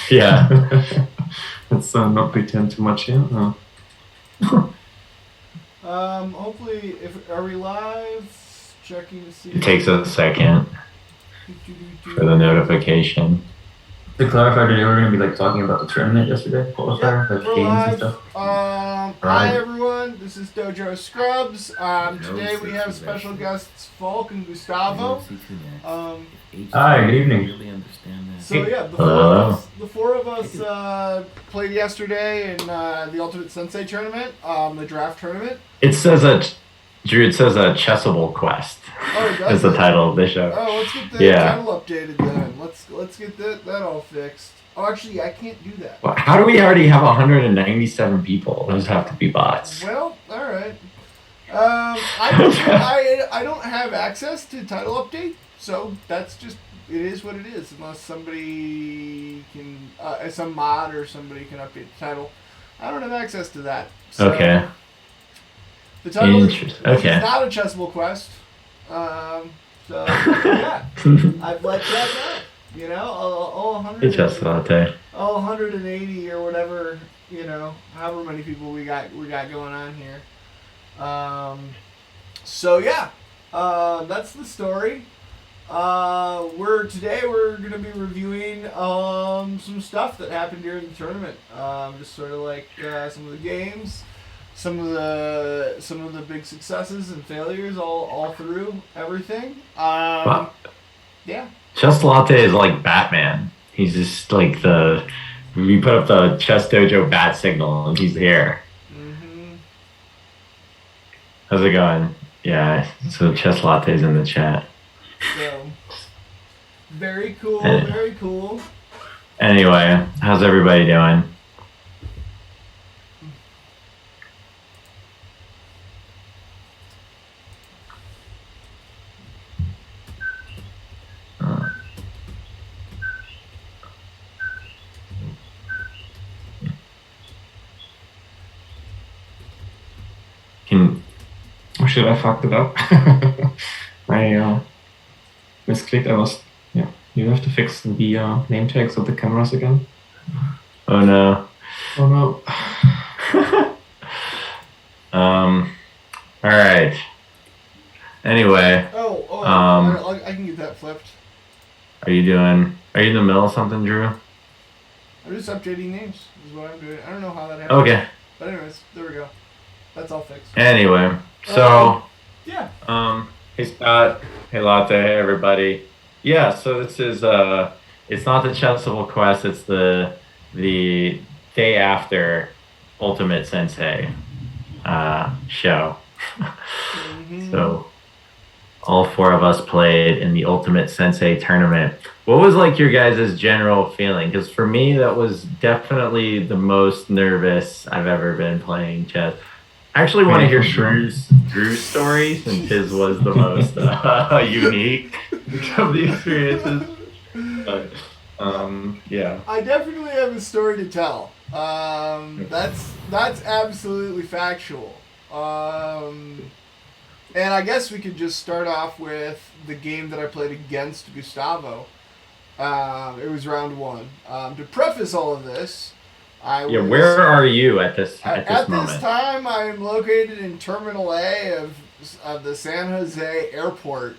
Yeah. Let's not pretend too much here. No. Hopefully, if are we live? Checking to It see. takes a second for the notification. To clarify, today we're going to be like talking about the tournament yesterday, Yep, qualifier, like we're games and live. stuff. Hi Right. everyone. This is Dojo Scrubs. Today we have special guests Falk and Gustavo. Hi, good evening. So yeah, Hello. the four of us played yesterday in the Ultimate Sensei tournament, the draft tournament. It says Drew, it says a Chessable Quest. Oh, it does. Is the title of the show. Oh, let's get the title updated then. Let's get that all fixed. Oh, actually, I can't do that. Well, how do we already have 197 people? Those have to be bots. Well, all right. I don't have access to title update, so that's just it is what it is. Unless somebody can, some mod or somebody can update the title. I don't have access to that. So Okay. The title is not a chessable quest. So yeah, I've let that go. You know, all 100. Chess latte. Oh, 180 or whatever, you know, however many people we got going on here. So yeah, that's the story. We're gonna be reviewing some stuff that happened during the tournament. Just sort of like some of the games, some of the big successes and failures all through everything. Wow. Yeah. Chess Latte is like Batman. He's just like we put up the Chess Dojo bat signal and he's here. Mm-hmm. How's it going? Yeah, so Chess Latte's in the chat. So, very cool, very cool. Anyway, how's everybody doing? Oh shit, I fucked it up. I misclicked. You have to fix the name tags of the cameras again. Oh no. Oh no. All right. Anyway. I can get that flipped. Are you in the middle of something, Drew? I'm just updating names. Is what I'm doing. I don't know how that happened. Okay. But anyways, there we go. That's all fixed. Anyway, so yeah. Hey Scott. Hey Latte. Hey everybody. Yeah. So this is it's not the Chessable Quest. It's the day after Ultimate Sensei show. Mm-hmm. So all four of us played in the Ultimate Sensei tournament. What was like your guys' general feeling? Because for me, that was definitely the most nervous I've ever been playing chess. I actually want to hear Drew's story since his was the most unique of the experiences. But, yeah. I definitely have a story to tell. That's absolutely factual. And I guess we could just start off with the game that I played against Gustavo. It was round one. To preface all of this, where are you at this moment? At this time, I am located in Terminal A of the San Jose Airport,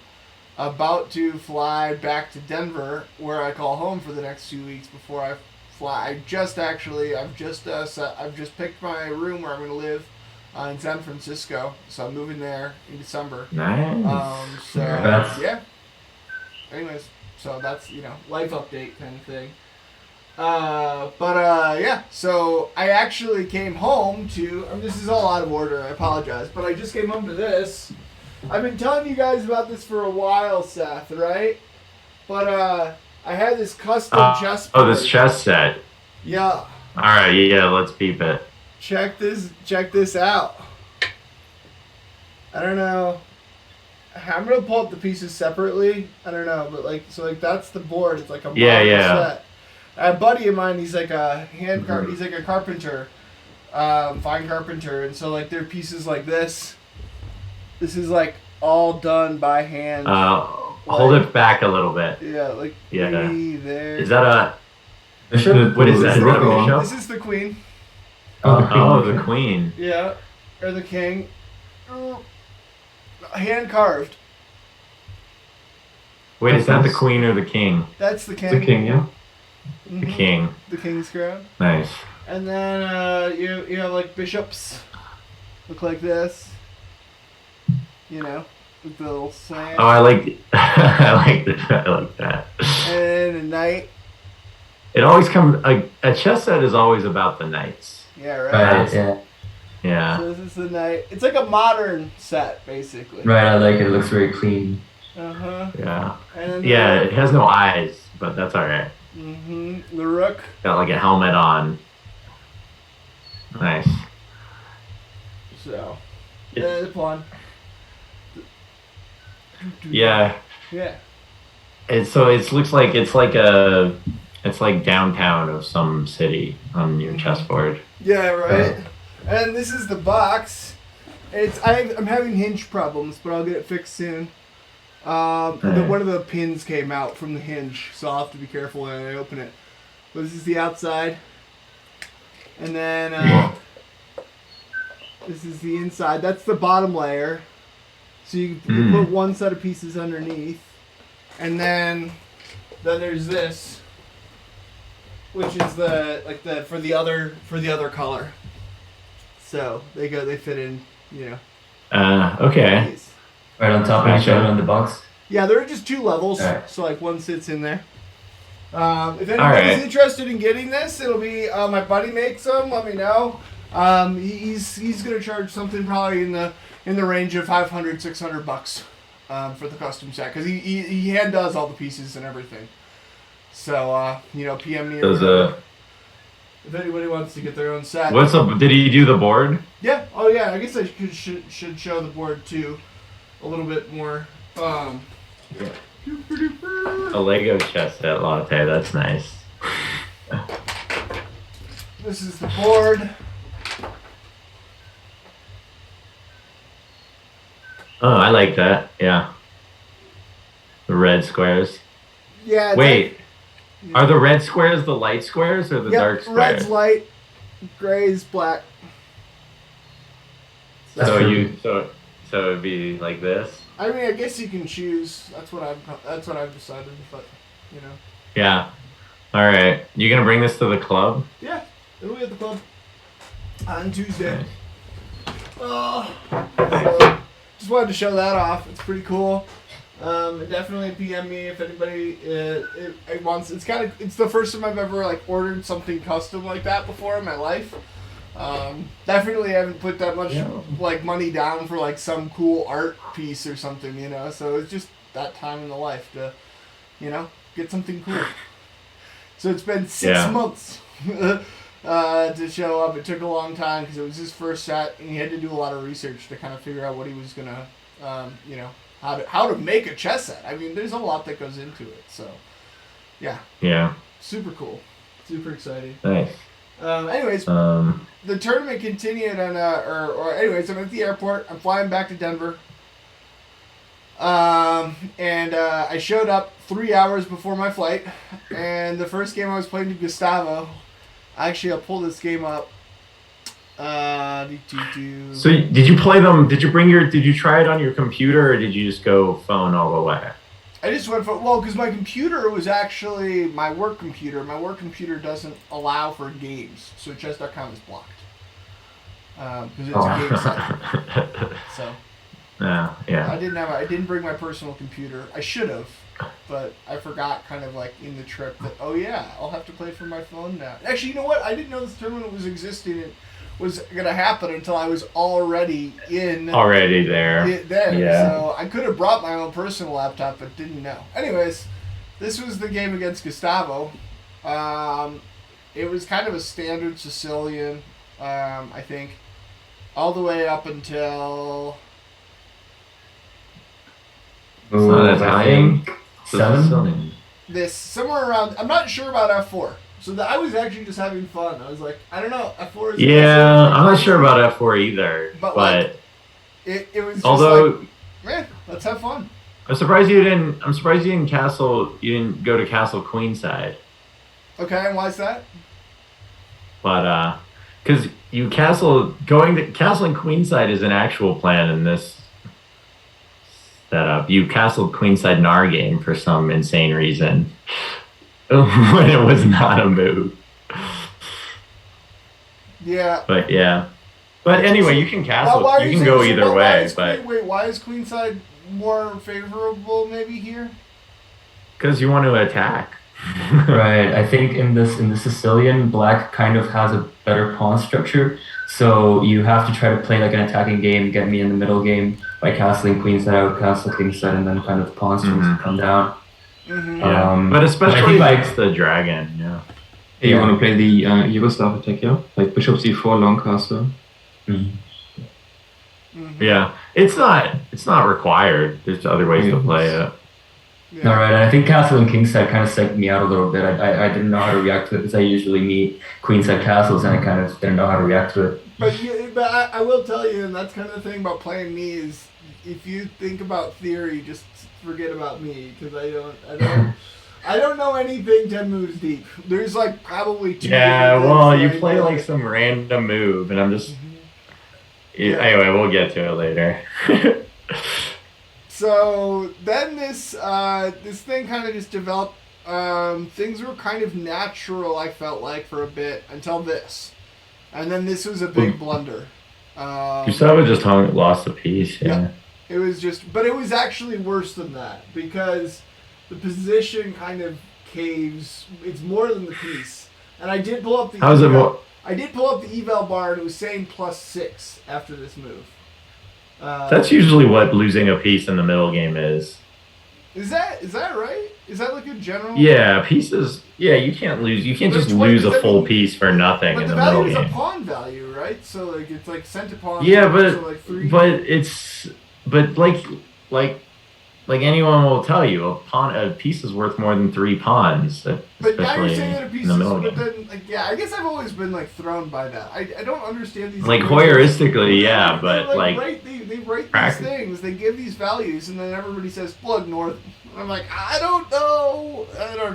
about to fly back to Denver, where I call home for the next 2 weeks before I fly. I've just picked my room where I'm going to live in San Francisco, so I'm moving there in December. Nice. Yeah. Anyways, so that's life update kind of thing. Yeah. So I actually came home to. This is all out of order. I apologize, but I just came home to this. I've been telling you guys about this for a while, Seth, right? But I had this custom chess board. Oh, this chess set. Yeah. All right. Yeah. Let's peep it. Check this out. I don't know. I'm gonna pull up the pieces separately. I don't know, but that's the board. It's like a model set. A buddy of mine, he's like a he's like a carpenter, fine carpenter, and so like there are pieces like this. This is like all done by hand. Hold it back a little bit. Yeah, like there. there. Is that What is that? Is that a bishop? This is the queen. The queen. Yeah, or the king. Hand carved. Wait, is that the queen or the king? That's the king. The king, yeah. Mm-hmm. The king. The king's crown. Nice. And then you have like bishops. Look like this. You know, with the little slant. Oh, I like I like that. And a knight. It always comes a chess set is always about the knights. Yeah, right. Yeah. Yeah. So this is the knight. It's like a modern set, basically. Right, I like it. It looks very clean. Yeah. And Yeah, it has no eyes, but that's all right. The rook. Got like a helmet on. Nice. So, the pawn. Yeah. Yeah. It looks like it's like downtown of some city on your chessboard. Yeah, right. And this is the box. I'm having hinge problems, but I'll get it fixed soon. One of the pins came out from the hinge, so I'll have to be careful when I open it. But this is the outside. And then this is the inside. That's the bottom layer. So you put one set of pieces underneath. And then there's this, which is for the other color. So they fit in, Okay. these. Right on top of each other on the box. Yeah, there are just 2 levels, Right. so like one sits in there. If anybody's interested in getting this, it'll be my buddy makes them. Let me know. He's gonna charge something probably in the range of $500-$600 for the custom set because he hand does all the pieces and everything. So PM me. If anybody wants to get their own set. Did he do the board? Yeah. Oh yeah. I guess I should show the board too, a little bit more. A Lego chess set latte. That's nice. This is the board. Oh, I like that. Yeah. The red squares. Yeah. Wait. Are the red squares the light squares or the dark squares? Red's light, gray's black. So it'd be like this. I mean, I guess you can choose. That's what I've decided. But Yeah. All right. You gonna bring this to the club? Yeah, it'll be at the club on Tuesday. So just wanted to show that off. It's pretty cool. Definitely PM me if anybody it wants. It's the first time I've ever ordered something custom like that before in my life. Definitely haven't put that much money down for some cool art piece or something, So it's just that time in the life to, get something cool. So it's been 6 months to show up. It took a long time because it was his first set, and he had to do a lot of research to kind of figure out what he was gonna, how to make a chess set. I mean, there's a lot that goes into it. So, yeah. Yeah. Super cool. Super exciting. Nice. Anyways, the tournament continued on, anyways, I'm at the airport. I'm flying back to Denver. And I showed up 3 hours before my flight. And the first game I was playing to Gustavo, I'll pull this game up. So did you play them? Did you try it on your computer or did you just go phone all the way? I just went because my computer was actually my work computer. My work computer doesn't allow for games, so chess.com is blocked. Because it's a game site. So. Yeah. I didn't bring my personal computer. I should have, but I forgot in the trip that, I'll have to play from my phone now. Actually, you know what? I didn't know this tournament was existing and was going to happen until I was already there. Yeah. So I could have brought my own personal laptop, but didn't know. Anyways, this was the game against Gustavo. It was kind of a standard Sicilian, I think, all the way up until... It's not Italian. 7? Somewhere around. I'm not sure about F4. So I was actually just having fun. I was like, I don't know, F4 is. Yeah, I'm not sure about F4 either. But it was. Just although, let's have fun. I'm surprised you didn't. You didn't go to Castle Queenside. Okay, and why is that? But because you castling queenside is an actual plan in this setup. You castled queenside in our game for some insane reason when it was not a move. Yeah. But yeah. But anyway, you can castle. Why are You you can saying, go so either way. why is Queenside more favorable maybe here? Because you want to attack. Right. I think in the Sicilian, black kind of has a better pawn structure. So you have to try to play like an attacking game, get me in the middle game by castling queenside out, castle kingside, and then kind of pawn strings come down. Yeah. But especially against the dragon, yeah. You want to play the Yugoslav attack, yeah? Like bishop c4, long castle. Yeah. It's not required. There's other ways to play it. Yeah. All right, and I think castle and kingside kind of psyched me out a little bit. I didn't know how to react to it because I usually meet queenside castles and I kind of didn't know how to react to it. But I will tell you, and that's kind of the thing about playing me is if you think about theory, just forget about me because I don't know anything 10 moves deep. There's like probably 2. Yeah, well, you play like some random move, and I'm just. Anyway, we'll get to it later. So then this thing kind of just developed. Things were kind of natural, I felt like, for a bit until this. And then this was a big blunder. Gustavo just lost a piece, yeah. It was but it was actually worse than that because the position kind of caves. It's more than the piece. And I did pull up the How's it more? I did pull up the eval bar and it was saying +6 after this move. That's usually what losing a piece in the middle game is. Is that right? Is that like a general? Yeah, pieces. Yeah, you can't lose. You can't just lose a full piece for nothing in the middle game. But the value is a pawn value, right? So like it's like center pawn. Yeah, like anyone will tell you, a piece is worth more than 3 pawns. But now you're saying that a piece is, but then, like, yeah, I guess I've always been like thrown by that. I don't understand these. Like heuristically, yeah, but they write these things, they give these values, and then everybody says plug north. And I'm like, I don't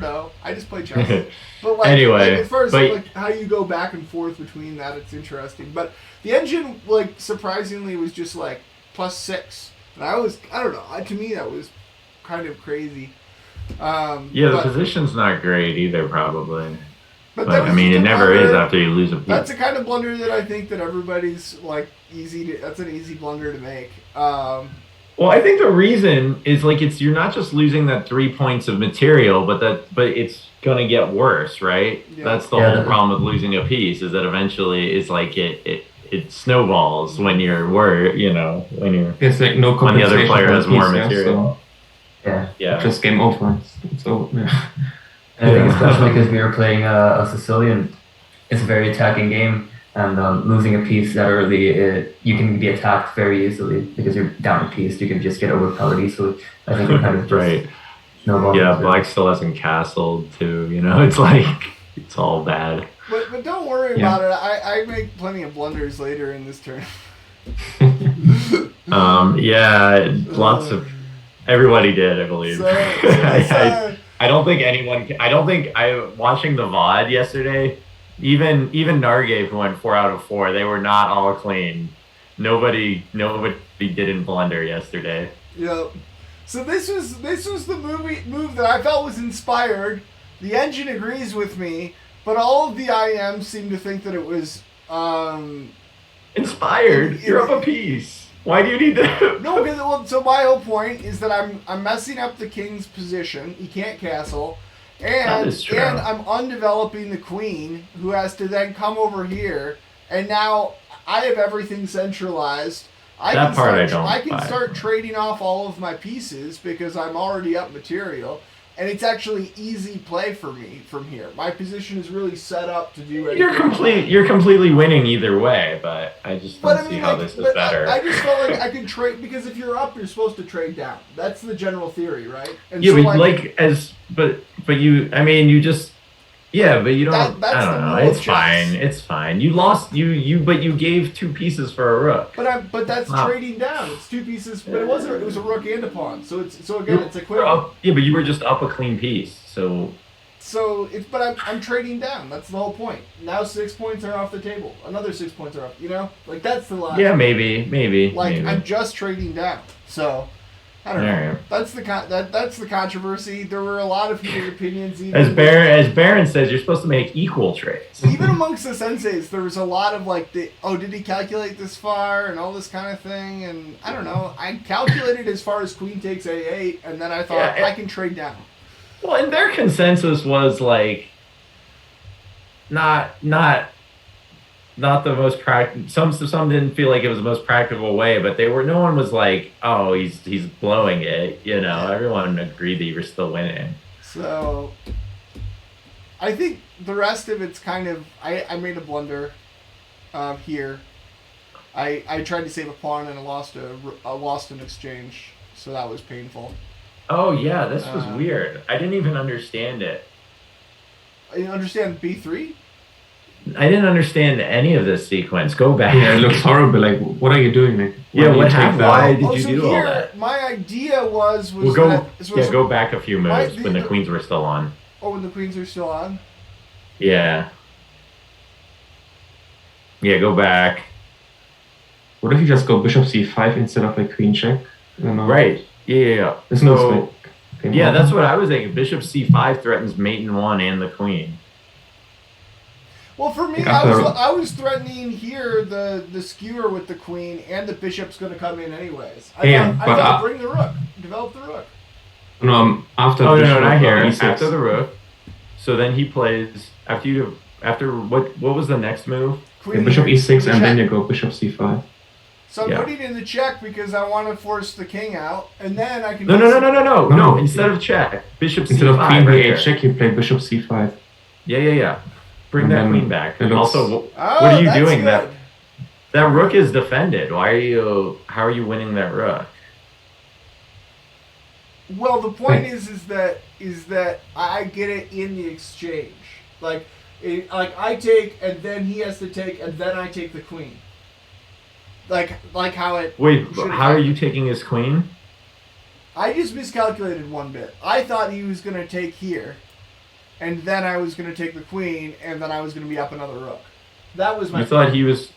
know. I just play chess. But like, anyway, as far as like how you go back and forth between that, it's interesting. But the engine, like, surprisingly, was just like +6. And I don't know. To me, that was kind of crazy. The position's not great either, probably. But I mean, it never is after you lose a piece. That's the kind of blunder that I think that everybody's like that's an easy blunder to make. Well, I think the reason is like you're not just losing that 3 points of material, but it's gonna get worse, right? Yeah. That's the whole problem with losing a piece is that eventually it's like it snowballs when it's like no when the other player has more material. So, yeah, just game over. So yeah. I think especially because we were playing a Sicilian, it's a very attacking game, and losing a piece that early, you can be attacked very easily because you're down a piece. You can just get overpowered easily. I think it kind of just snowballs. Yeah, black still hasn't castled too. It's like it's all bad. But don't worry about it. I make plenty of blunders later in this turn. Lots of everybody did, I believe. I don't think anyone. Watching the VOD yesterday. Even Nargave went 4 out of 4. They were not all clean. Nobody didn't blunder yesterday. Yeah. So this was the move that I felt was inspired. The engine agrees with me. But all of the IMs seem to think that it was inspired. You're up a piece. Why do you need that? No, because so my whole point is that I'm messing up the king's position. He can't castle, and I'm undeveloping the queen, who has to then come over here. And now I have everything centralized. I can start trading off all of my pieces because I'm already up material. And it's actually easy play for me from here. My position is really set up to do anything. You're completely winning either way, but I just don't see how this is better. I just felt like I could trade because if you're up, you're supposed to trade down. That's the general theory, right? And you don't. I don't know. It's fine. It's fine. You lost. But you gave 2 pieces for a rook. But that's trading down. It's 2 pieces. But it was a rook and a pawn. So again, it's equivalent. Yeah, but you were just up a clean piece. So but I'm trading down. That's the whole point. Now 6 points are off the table. Another 6 points are off. You know, like that's the logic. Yeah, maybe. Like I'm just trading down. So I don't know. Right. That's the controversy. There were a lot of heated opinions. As Baron says, you're supposed to make equal trades. Even amongst the senseis, there was a lot of like, did he calculate this far and all this kind of thing? And I don't know. I calculated as far as queen takes a8, and then I thought I can trade down. Well, and their consensus was like, not the most practical. Some didn't feel like it was the most practical way, but no one was like, oh, he's blowing it. You know, everyone agreed that you were still winning. So, I think the rest of it's kind of I made a blunder here. I tried to save a pawn and I lost an exchange, so that was painful. Oh yeah, this was weird. I didn't even understand it. You understand B3? I didn't understand any of this sequence. Go back. Yeah, it looks horrible. Like, what are you doing? Like, what happened? Why did you do all that? My idea was go back a few moves when the queens were still on. Oh, when the queens are still on? Yeah. Yeah, go back. What if you just go bishop c5 instead of like queen check? Right. Yeah. There's no yeah, that's what I was thinking. Bishop c5 threatens mate in 1 and the queen. Well, for me, I was threatening here the skewer with the queen, and the bishop's going to come in anyways. I thought bring the rook, develop the rook. No, after. Oh no, not here. After the rook. So then he plays after what was the next move? Queen bishop e6, and then you go bishop c5. So I'm putting in the check because I want to force the king out, and then I can. No. Instead of check, bishop c5. Instead of queen b8 check, you play bishop c5. Yeah. Bring that queen back. Also, what are you doing? Good. That rook is defended. How are you winning that rook? Well, the point is that I get it in the exchange. Like I take, and then he has to take, and then I take the queen. Like how it. Wait, how are you taking his queen? I just miscalculated one bit. I thought he was going to take here. And then I was going to take the queen, and then I was going to be up another rook. That was my. You thought he was.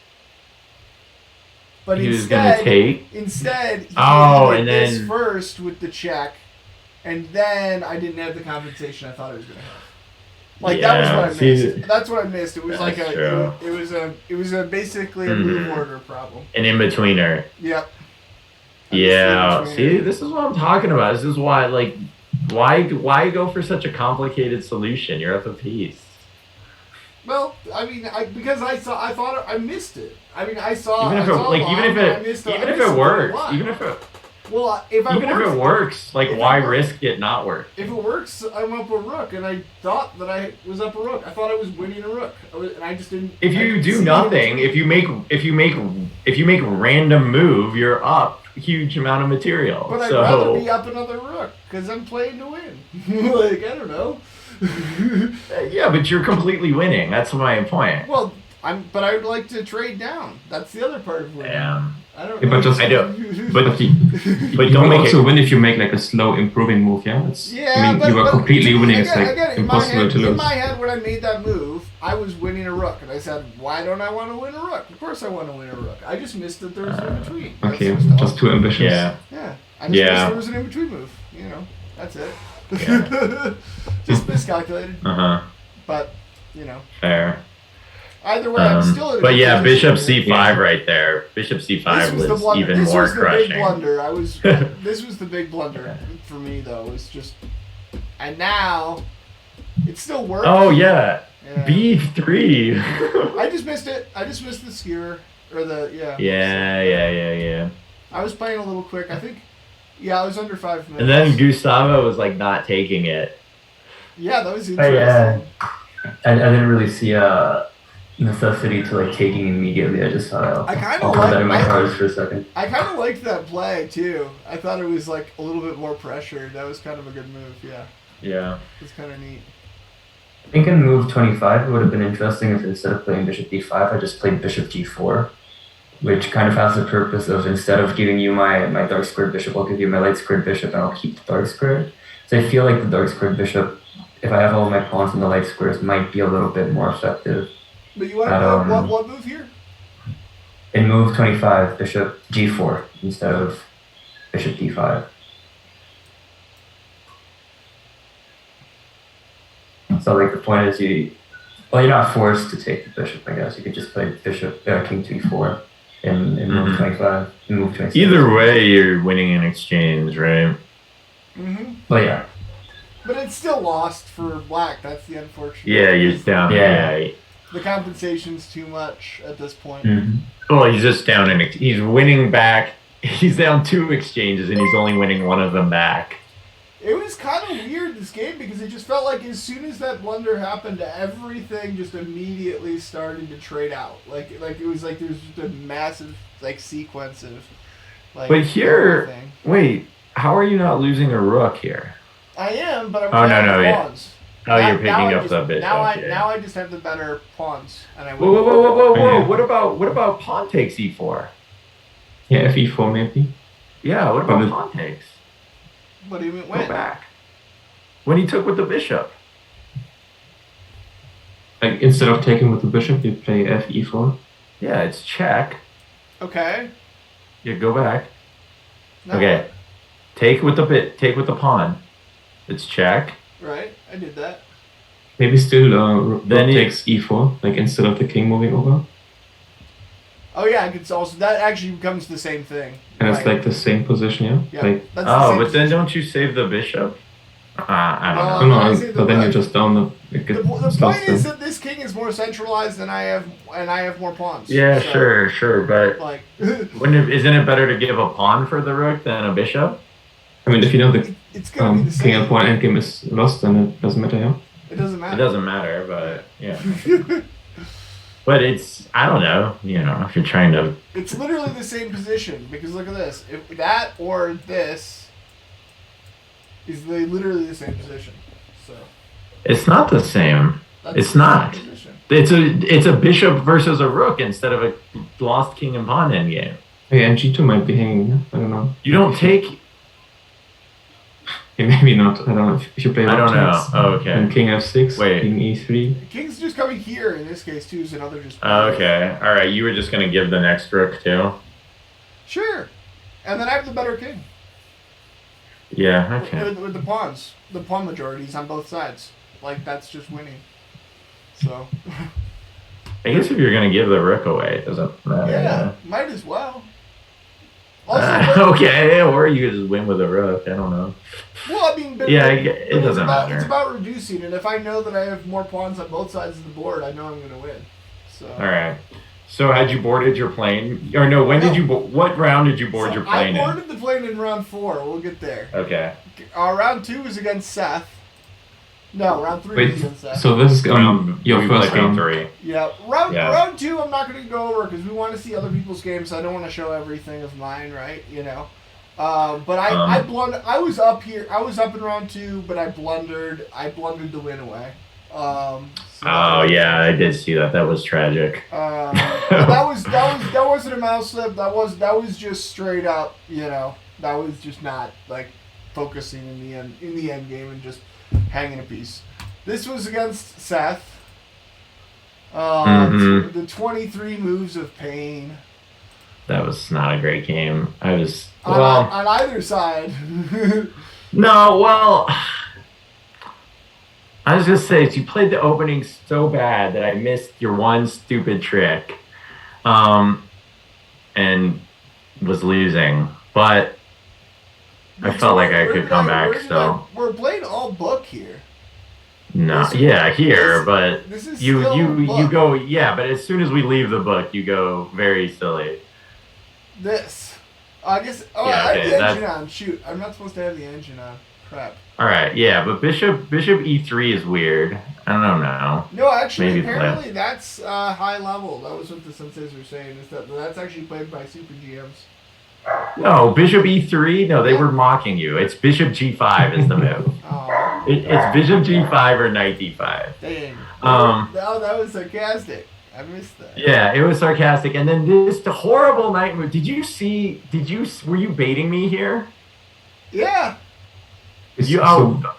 But he was going to take. Instead, he did this then first with the check, and then I didn't have the compensation I thought I was going to have. Like that was what I missed. That's what I missed. It was like it was basically a move order problem. An in-betweener. Yep. Yeah. See, this is what I'm talking about. This is why why go for such a complicated solution? You're up a piece. Well, I mean, because I thought I missed it. I mean, I saw. Even if it works, like why risk it not work? If it works, I'm up a rook, and I thought that I was up a rook. I thought I was winning a rook, and I just didn't. If you do nothing, if you make random move, you're up a huge amount of material. But I'd rather be up another rook because I'm playing to win. Like I don't know. Yeah, but you're completely winning. That's my point. Well, but I would like to trade down. That's the other part of winning. Yeah. I don't know. But don't make it win if you make like a slow improving move. Yeah. You were completely winning. It's like impossible to lose. In my head, when I made that move, I was winning a rook, and I said, "Why don't I want to win a rook? Of course, I want to win a rook. I just missed that there was an in between." Okay, just too ambitious. Yeah. I just missed there was an in between move. You know, that's it. Yeah. Just miscalculated. But fair. Either way, I'm still in. But yeah, bishop c5 right there. Bishop c5 was even more crushing. Big blunder. This was the big blunder for me, though. It's just, and now it still works. Oh yeah. b3. I just missed it. I just missed the skewer or the Yeah. I was playing a little quick. I think. Yeah, I was under 5 minutes. And then Gustavo was like not taking it. Yeah, that was interesting. I didn't really see a necessity to like taking immediately. I just thought I'll put that in my cards for a second. I kind of liked that play too. I thought it was like a little bit more pressure. That was kind of a good move. Yeah. It's kind of neat. I think in move 25 it would have been interesting if instead of playing bishop d5, I just played bishop g4, which kind of has the purpose of instead of giving you my dark squared bishop, I'll give you my light squared bishop and I'll keep the dark squared. So I feel like the dark squared bishop if I have all my pawns in the light squares, might be a little bit more effective. But you want to play what move here? In move 25, bishop g4 instead of bishop d5. So like the point is you're not forced to take the bishop, I guess. You could just play bishop king to e4 in move 25, in move 26. Either way, you're winning an exchange, right? But yeah. But it's still lost for black. That's the unfortunate. Yeah, you're down. Yeah. The compensation's too much at this point. Well, he's just down he's winning back. He's down 2 exchanges and he's only winning 1 of them back. It was kind of weird, this game, because it just felt like as soon as that blunder happened, everything just immediately started to trade out. Like it was like there's just a massive sequence of But here, everything. Wait, how are you not losing a rook here? I am, but I'm playing pawns. Oh, you're picking up the bishop. Now I just have the better pawns, and I win. Whoa! What about pawn takes e4? Yeah, fe4 maybe. Yeah, what about pawn takes? What do you mean when? Go back. When he took with the bishop. Like instead of taking with the bishop, you play fe4. Yeah, it's check. Okay. Yeah, go back. No. Okay. Take with the pawn. It's check. Right, I did that. Maybe still rook takes e4, like instead of the king moving over. Oh yeah, I could also that actually becomes the same thing. And it's like the same position, yeah. Like, but then don't you save the bishop? I don't know. No, but then you're just down the point is that this king is more centralized than I have, and I have more pawns. Yeah, so, sure, but isn't it better to give a pawn for the rook than a bishop? I mean, if you know the the king and pawn endgame is lost, then it doesn't matter, yeah? It doesn't matter. It doesn't matter, but yeah. But it's, I don't know, if you're trying to... It's literally the same position, because look at this. If that or this is literally the same position. So it's not the same. It's not. It's a bishop versus a rook instead of a lost king and pawn endgame. Yeah, and g2 might be hanging, I don't know. You don't take... Maybe not. I don't know. If you play I don't know. Oh, okay. And king f6, wait. king e3. The king's just coming here in this case too, so another just. Okay. All right. You were just gonna give the next rook too. Sure, and then I have the better king. Yeah. Okay. With the pawns, the pawn majorities on both sides, that's just winning. So. I guess if you're gonna give the rook away, it doesn't matter. Yeah, might as well. Okay, or you just win with a rook. I don't know. Well, I mean, it doesn't matter. It's about reducing, and if I know that I have more pawns on both sides of the board, I know I'm going to win. So. All right. So had you boarded your plane, or no? When did you? What round did you board your plane in? I boarded the plane in round 4. We'll get there. Okay. Round 2 was against Seth. No, round 3 was against Seth. So this is your first round 3. Yeah, round 2 I'm not going to go over because we want to see other people's games, so I don't want to show everything of mine, right? But I blundered. I was up here. I was up in round 2, but I blundered. I blundered the win away. Yeah, I did see that. That was tragic. That wasn't a mouse slip. That was just straight up. That was just not focusing in the end game and just hanging a piece. This was against Seth. The 23 moves of pain. That was not a great game. I was on either side. No, well, I was just saying you played the opening so bad that I missed your one stupid trick, and was losing. But I felt like I could come back. So we're playing all book here. No, but you go, but as soon as we leave the book, you go very silly. I guess. I have the engine on. Shoot, I'm not supposed to have the engine on. Crap. All right, yeah, but bishop e3 is weird. I don't know. No, actually, apparently that's high level. That was what the senseis were saying. Is that's actually played by super GMs. No, bishop e3. No, they were mocking you. It's bishop g5 is the move. It's bishop g5 or knight d5. Dang. That was sarcastic. I missed that. Yeah, it was sarcastic. And then this horrible knight move. Were you baiting me here? Yeah.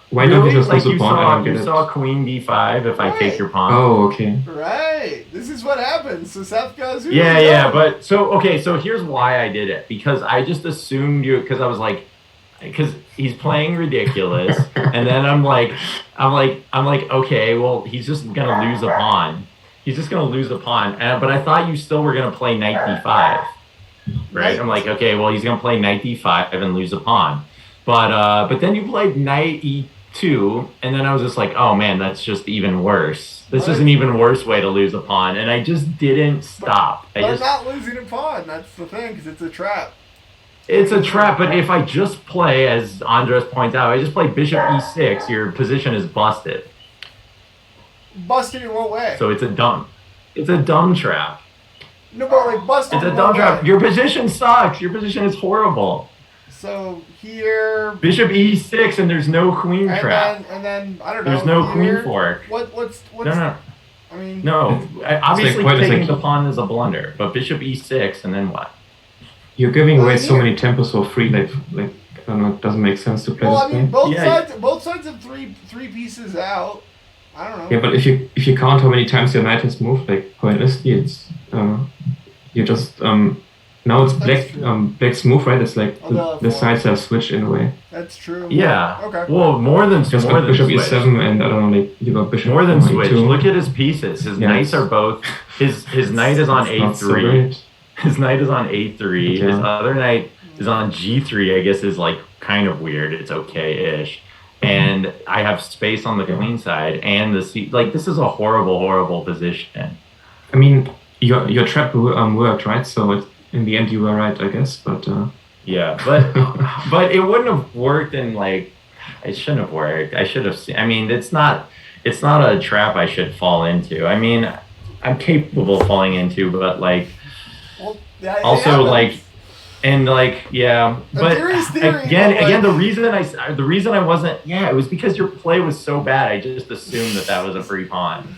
Why don't you just lose a pawn? You saw queen d5 if I take your pawn. Oh, okay. Right. This is what happens. So Seth goes. But so here's why I did it, because I just assumed because I was like, because he's playing ridiculous, and then I'm like, okay, well, he's just gonna lose a pawn. He's just gonna lose a pawn. But I thought you still were gonna play knight d5, right? I'm like, okay, well, he's gonna play knight d5 and lose a pawn. But then you played knight e2, and then I was just like, oh man, that's just even worse. This is an even worse way to lose a pawn, and I just didn't stop. But not losing a pawn, that's the thing, because it's a trap. It's a trap, but if I just play, as Andres points out, I just play bishop e6, your position is busted. Busted in what way? So it's a dumb trap. No, but like busted. It's a dumb trap. Your position sucks. Your position is horrible. So here, bishop e6, and there's no queen trap. And then I don't know. There's no queen fork. What's no. I mean, no. Obviously, taking the pawn is a blunder, but bishop e6, and then what? You're giving away so many tempos for free. Like I don't know. It doesn't make sense to play this game. Both sides have three pieces out. I don't know. Yeah, but if you count how many times your knight has moved, like pointlessly, it's you just now it's black's move, right? It's like the sides have switched in a way. That's true. Yeah. Okay. Well, more than just more than bishop switch. e7, and I don't know, like you got bishop more than switch. E2. Look at his pieces. His knights are both. His knight is on a3. His knight is on a3. Yeah. His other knight is on g3. I guess is like kind of weird. It's okay-ish. And I have space on the queen side, and the c. Like, this is a horrible position. I mean, your trap worked, right? So in the end, you were right, I guess. But yeah, but it wouldn't have worked. And like, it shouldn't have worked. I should have seen. I mean, it's not a trap I should fall into. I mean, I'm capable of falling into, but like, also like. And like, yeah, but again, the reason I wasn't, it was because your play was so bad. I just assumed that was a free pawn.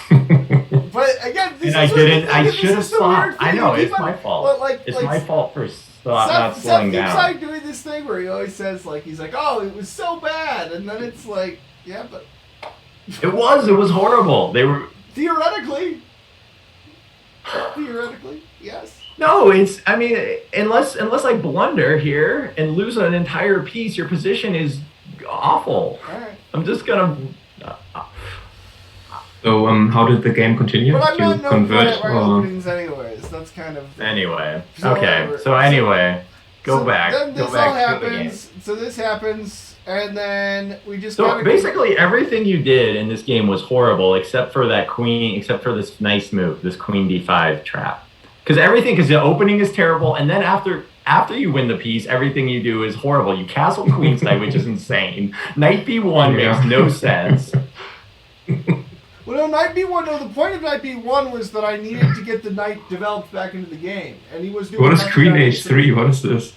But again, I should have stopped. I know it's my fault. It's my fault for not slowing down. Seth keeps like doing this thing where he always says like he's like, oh, it was so bad, and then it's like, yeah, but it was horrible. They were theoretically, yes. No, I mean, unless I blunder here and lose an entire piece, your position is awful. All right. I'm just gonna. So how did the game continue? But I'm did you not convert my openings anyways. That's kind of. Anyway, okay. So anyway, go back. Then this go back all happens. So this happens, and then we just. So basically, everything you did in this game was horrible, except for this nice move, this queen d5 trap. Because the opening is terrible, and then after you win the piece, everything you do is horrible. You castle queenside, which is insane. Knight b1 makes no sense. Well, no, knight b1. No, the point of knight b1 was that I needed to get the knight developed back into the game, and he was doing. What is queen h3? What is this?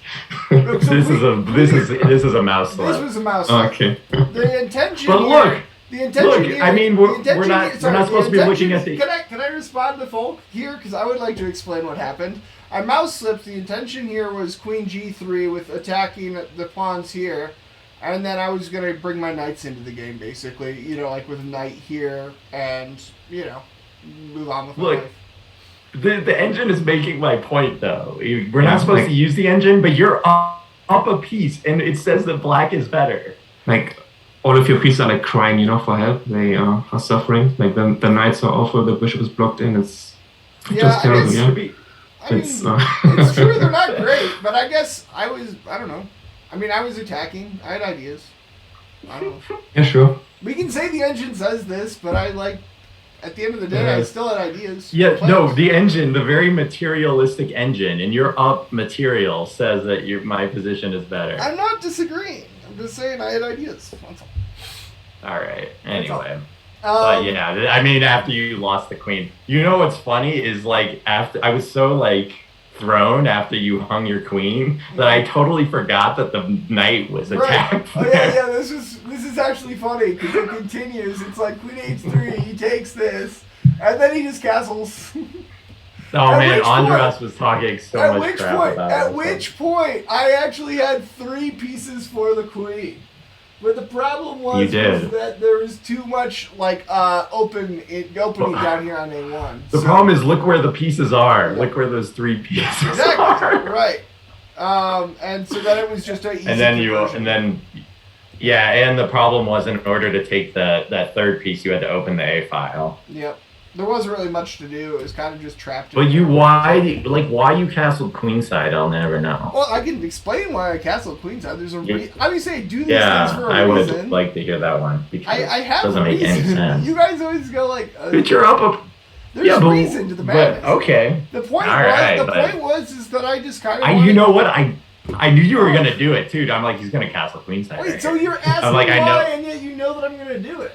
This is a mouse slap. This was a mouse slap. Okay. The intention. But look. The intention here, I mean, we're not supposed to be looking at the. Can I respond to Falk here? Because I would like to explain what happened. I mouse slipped. The intention here was queen g3 with attacking the pawns here, and then I was going to bring my knights into the game, basically. You know, like with a knight here, and move on with my life. The engine is making my point, though. We're not supposed to use the engine, but you're up a piece, and it says that black is better. Like. All of your pieces are like crying, for help. They are suffering. Like the knights are awful. The bishop is blocked in. It's just terrible. It's true they're not great, but I guess I don't know. I mean, I was attacking. I had ideas. I don't know. Yeah, sure. We can say the engine says this, but at the end of the day, I still had ideas. Yeah, no, the engine, the very materialistic engine, and your up material says that my position is better. I'm not disagreeing. I'm just saying I had ideas. That's all. All right. Anyway. But yeah, I mean, after you lost the queen, what's funny is like after I was so like thrown after you hung your queen that I totally forgot that the knight was attacked. Right. Oh yeah. This is actually funny because it continues. It's like queen h3. He takes this, and then he just castles. Oh man, Andras was talking so much crap about it. At which point, I actually had 3 pieces for the queen. But the problem was that there was too much opening down here on A1. The problem is, look where the pieces are. Yeah. Look where those 3 pieces are. Right. And so then it was just an easy and the problem was, in order to take that third piece, you had to open the A file. Yep. There wasn't really much to do. It was kind of just trapped. But why you castled queenside? I'll never know. Well, I can explain why I castled queenside. There's a reason. Obviously, I do these things for a reason. I would like to hear that one because I have it doesn't make any sense. You guys always go like. But you're up a. There's a reason to the madness. Okay. The point was that I just kind of. You know what I knew you were gonna do it too. I'm like, he's gonna castle queenside. Wait, so you're asking why, and yet you know that I'm gonna do it.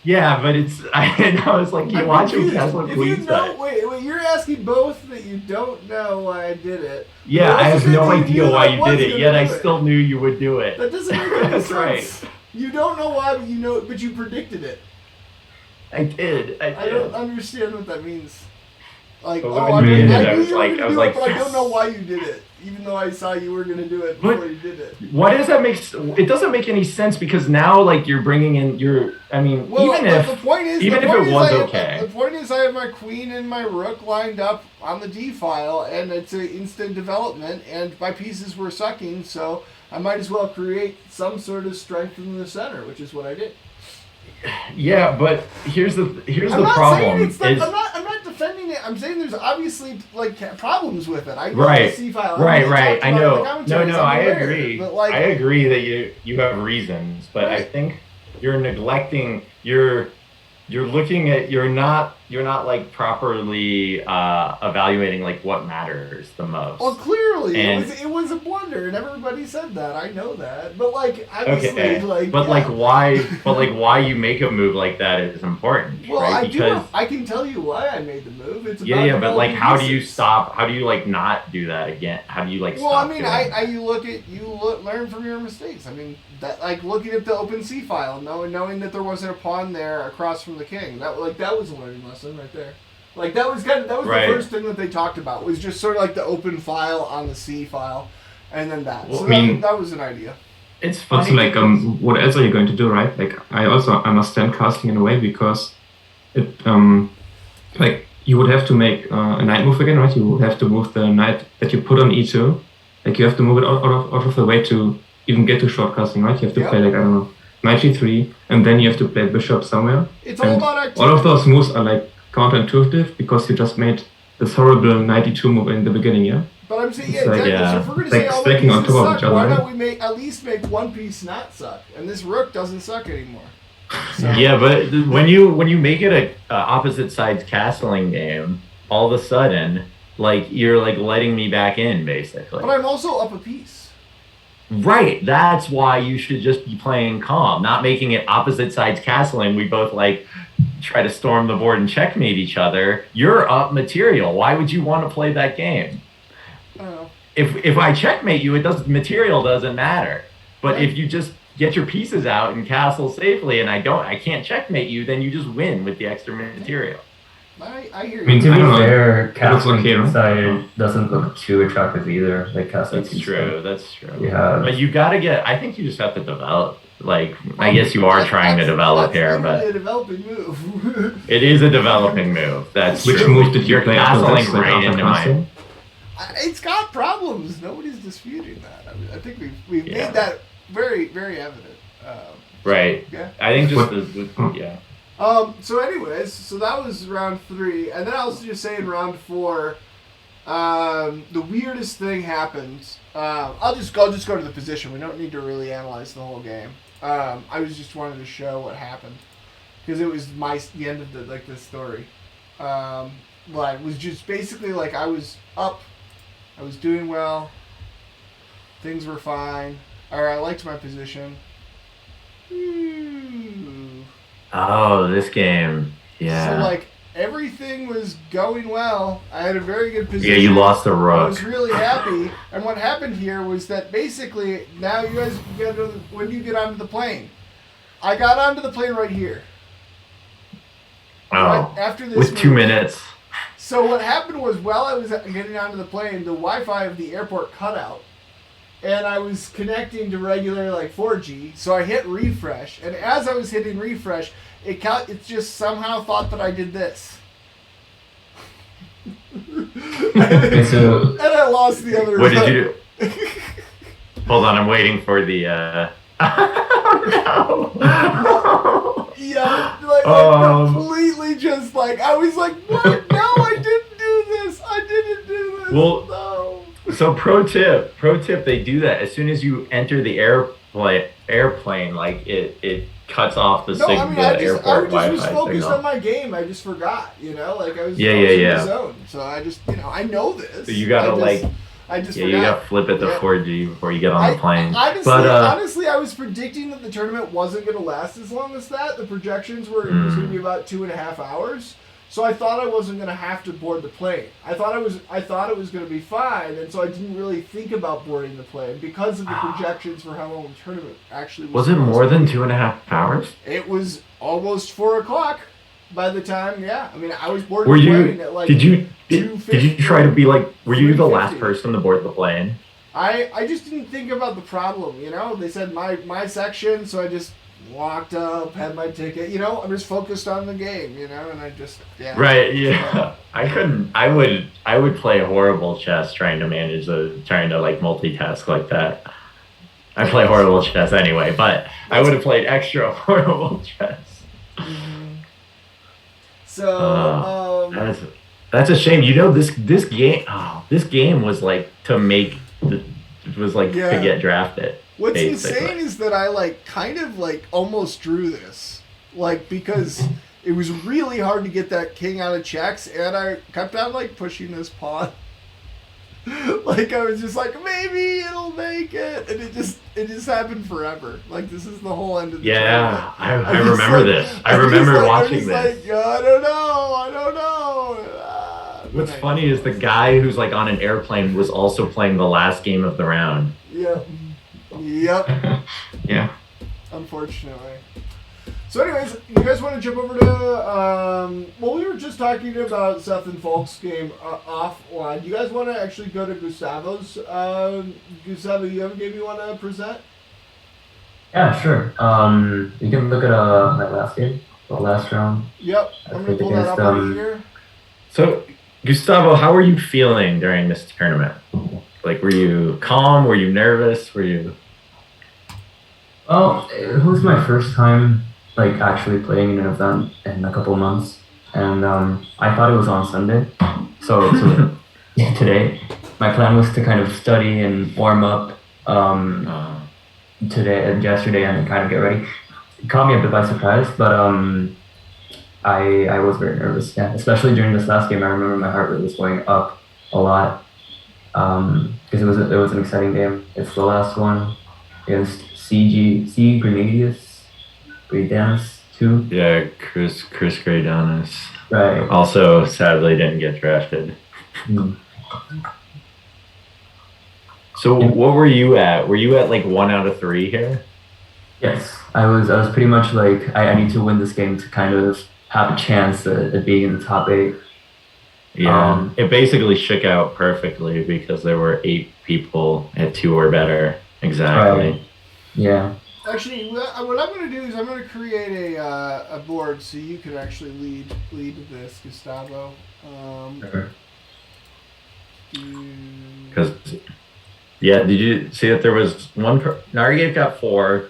Yeah, but I was like, you watch him castle queenside. Wait, you're asking both that you don't know why I did it. Yeah, I have no idea why you did it, yet I still knew you would do it. That doesn't make any sense. Right. You don't know why, but you know, but you predicted it. I did. I don't understand what that means. Like, I knew you were gonna do it, but I don't know why you did it. Even though I saw you were going to do it before you did it. Why does that make... It doesn't make any sense because now, you're bringing in your... I mean, even if it was okay. The point is I have my queen and my rook lined up on the D file, and it's an instant development, and my pieces were sucking, so I might as well create some sort of strength in the center, which is what I did. Yeah, but here's the problem. I'm not defending it. I'm saying there's obviously problems with it. I know the C file. Right. I know. No, I agree. I agree that you have reasons, but I think you're neglecting. You're looking at. You're not properly evaluating what matters the most. Well, clearly it was a blunder, and everybody said that. I know that, but obviously, why you make a move like that is important. Well, right? I can tell you why I made the move. It's about but how do you stop? How do you not do that again? How do you stop? Well, I mean, you learn from your mistakes. I mean, that looking at the open C file, knowing that there wasn't a pawn there across from the king. That was a learning lesson right there. That was the first thing that they talked about, was just sort of the open file on the C file, and then that. Well, so that was an idea. It's funny. Also, what else are you going to do, right? I also understand casting in a way because it, you would have to make a knight move again, right? You would have to move the knight that you put on E2. You have to move it out of the way to even get to short casting, right? You have to play I don't know, knight G3, and then you have to play bishop somewhere. It's all about activity. All of those moves are counterintuitive because you just made this horrible knight E2 move in the beginning, yeah? But I'm saying, exactly. So if we're going to say all the pieces suck, why don't we at least make one piece not suck? And this rook doesn't suck anymore. So. Yeah, but when you make it a opposite sides castling game, all of a sudden, you're letting me back in, basically. But I'm also up a piece. Right, that's why you should just be playing calm, not making it opposite sides castling. We both try to storm the board and checkmate each other. You're up material. Why would you want to play that game? If I checkmate you, material doesn't matter. But if you just get your pieces out and castle safely, and I can't checkmate you, then you just win with the extra material. I hear you. I mean, to be fair, castling inside doesn't look too attractive either. Castling. That's true. Yeah. But you gotta I think you just have to develop. I guess you are trying to develop here, but a developing move. It is a developing move. That's which true. move did you play? Castling right into mine. It's got problems. Nobody's disputing that. I think we've made that very, very evident. Right. Yeah. I think just So anyways, so that was round 3, and then I was just saying round 4, the weirdest thing happened. I'll just go to the position. We don't need to really analyze the whole game. I was just wanted to show what happened because it was the end of the story. But it was just basically I was up, I was doing well, things were fine, or I liked my position. Oh, this game. Yeah. So everything was going well. I had a very good position. Yeah, you lost the rook. I was really happy. And what happened here was that basically now you guys when you get onto the plane. I got onto the plane right here. Oh. Right after this with 2 minutes. So what happened was while I was getting onto the plane, the Wi-Fi of the airport cut out. and I was connecting to regular like 4G, so I hit refresh, and as I was hitting refresh, it just somehow thought that I did this. And I lost the other. What did you do? Hold on, I'm waiting for the. Oh no! Yeah, like completely just like I was like, what? No, I didn't do this. I didn't do this. Well, no. So pro tip, they do that as soon as you enter the airplane, like it cuts off the signal. I mean, I just was focused on my game. I just forgot, like I was in the zone. So I just, I know this. So you gotta I just forgot. You gotta flip it to 4G before you get on the plane. Honestly, I was predicting that the tournament wasn't going to last as long as that. The projections were it was going to be about 2.5 hours. So I thought I wasn't going to have to board the plane. I thought it was going to be fine, and so I didn't really think about boarding the plane because of the projections for how long the tournament actually was. Was it more than 2.5 hours? It was almost 4 o'clock by the time. Yeah, I mean, I was boarding the plane at like. Did you try to be like? Were you the last person to board the plane? I just didn't think about the problem. They said my section, so I just walked up, had my ticket. I'm just focused on the game. And I just Right. Yeah. I couldn't. I would play horrible chess trying to multitask like that. I play horrible chess anyway, but I would have played extra horrible chess. Mm-hmm. So that's a shame. This game. Oh, this game was like to get drafted. What's insane is that I kind of almost drew this, because it was really hard to get that king out of checks, and I kept on pushing this pawn. I was just maybe it'll make it, and it just happened forever. This is the whole end of the tournament. I remember this. I remember watching this. I don't know. What's funny is the guy who's on an airplane was also playing the last game of the round. Yeah. Yep. Yeah. Unfortunately. So anyways, you guys want to jump over to, we were just talking about Seth and Falk's game offline. You guys want to actually go to Gustavo's? Gustavo, you have a game you want to present? Yeah, sure. You can look at my last game, the last round. Yep, I'm going to pull that up over here. So, Gustavo, how were you feeling during this tournament? Were you calm? Were you nervous? Were you... Well, it was my first time, actually playing in an event in a couple of months. And I thought it was on Sunday. So today, my plan was to kind of study and warm up today and yesterday and kind of get ready. It caught me a bit by surprise, but I was very nervous. Yeah, especially during this last game. I remember my heart rate was going up a lot. Because it was an exciting game. It's the last one against C. Greidanus 2. Yeah, Chris Greidanus. Right. Also, sadly, didn't get drafted. So, what were you at? Were you at 1 out of 3 here? Yes, I was pretty much I need to win this game to kind of have a chance at being in the top 8. Yeah, it basically shook out perfectly because there were 8 people at 2 or better. Exactly. Right. Yeah. Actually, what I'm going to do is I'm going to create a board so you can actually lead this, Gustavo. Because, did you see that there was one? Nargate got 4.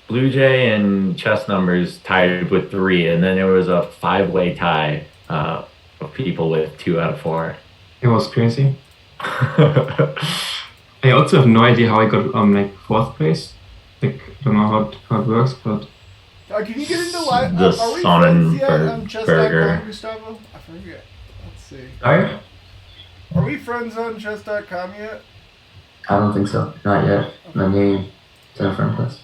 Blue Jay and chess numbers tied with 3, and then there was a 5-way tie of people with 2 out of 4. It was crazy. I also have no idea how I got 4th place. I don't know how it works, but can you get into live? The are we friends yet on Sonnenberger. chess.com, Gustavo? I forget. Let's see. Sorry? Are we friends on chess.com yet? I don't think so. Not yet. Let me send a friend request.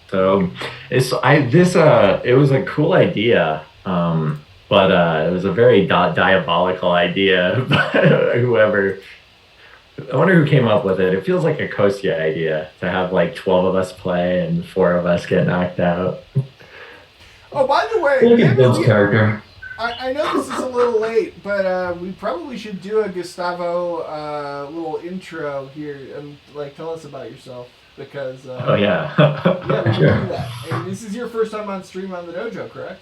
So it was a cool idea, but it was a very diabolical idea. Whoever, I wonder who came up with it. It feels like a Kostya idea to have 12 of us play and 4 of us get knocked out. Oh, by the way, it builds character. I know this is a little late, but we probably should do a Gustavo little intro here and like tell us about yourself because oh yeah, yeah, we should do that. And this is your first time on stream on the Dojo, correct?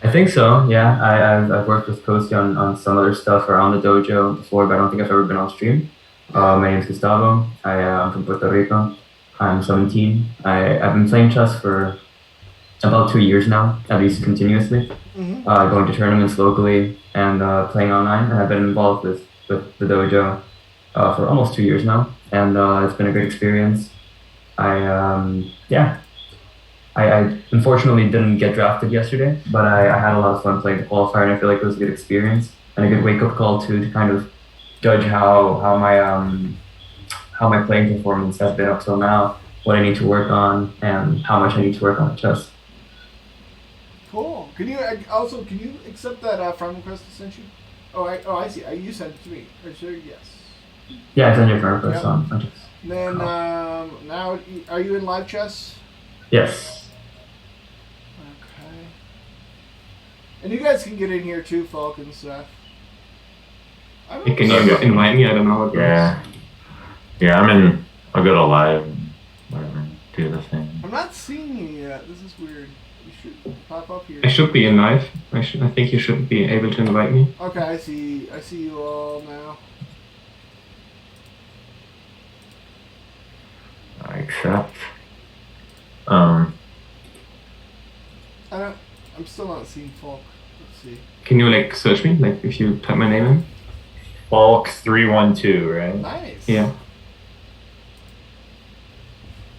I think so. Yeah, I've worked with Kosti on some other stuff around the Dojo before, but I don't think I've ever been on stream. My name is Gustavo. I'm from Puerto Rico. I'm 17. I've been playing chess for about 2 years now, at least continuously. Mm-hmm. Going to tournaments locally and playing online. And I've been involved with the dojo for almost 2 years now, and it's been a great experience. I unfortunately didn't get drafted yesterday, but I had a lot of fun playing the qualifier, and I feel like it was a good experience and a good wake up call too to kind of judge how my playing performance has been up till now, what I need to work on, and how much I need to work on chess. Cool. Can you accept that friend request I sent you? I see. You sent it to me. Or sure, yes. Yeah, I sent you a friend request on chess. Then now, are you in live chess? Yes. Okay. And you guys can get in here too, Falk and stuff. You can invite me. I don't know what. Yeah. I'll go to live. Whatever. Do the thing. I'm not seeing you yet. This is weird. You should pop up here. I should be in live. I think you should be able to invite me. Okay, I see you all now. I accept. I'm still not seeing Falk. Let's see. Can you search me? If you type my name in? Falk 312, right? Nice. Yeah.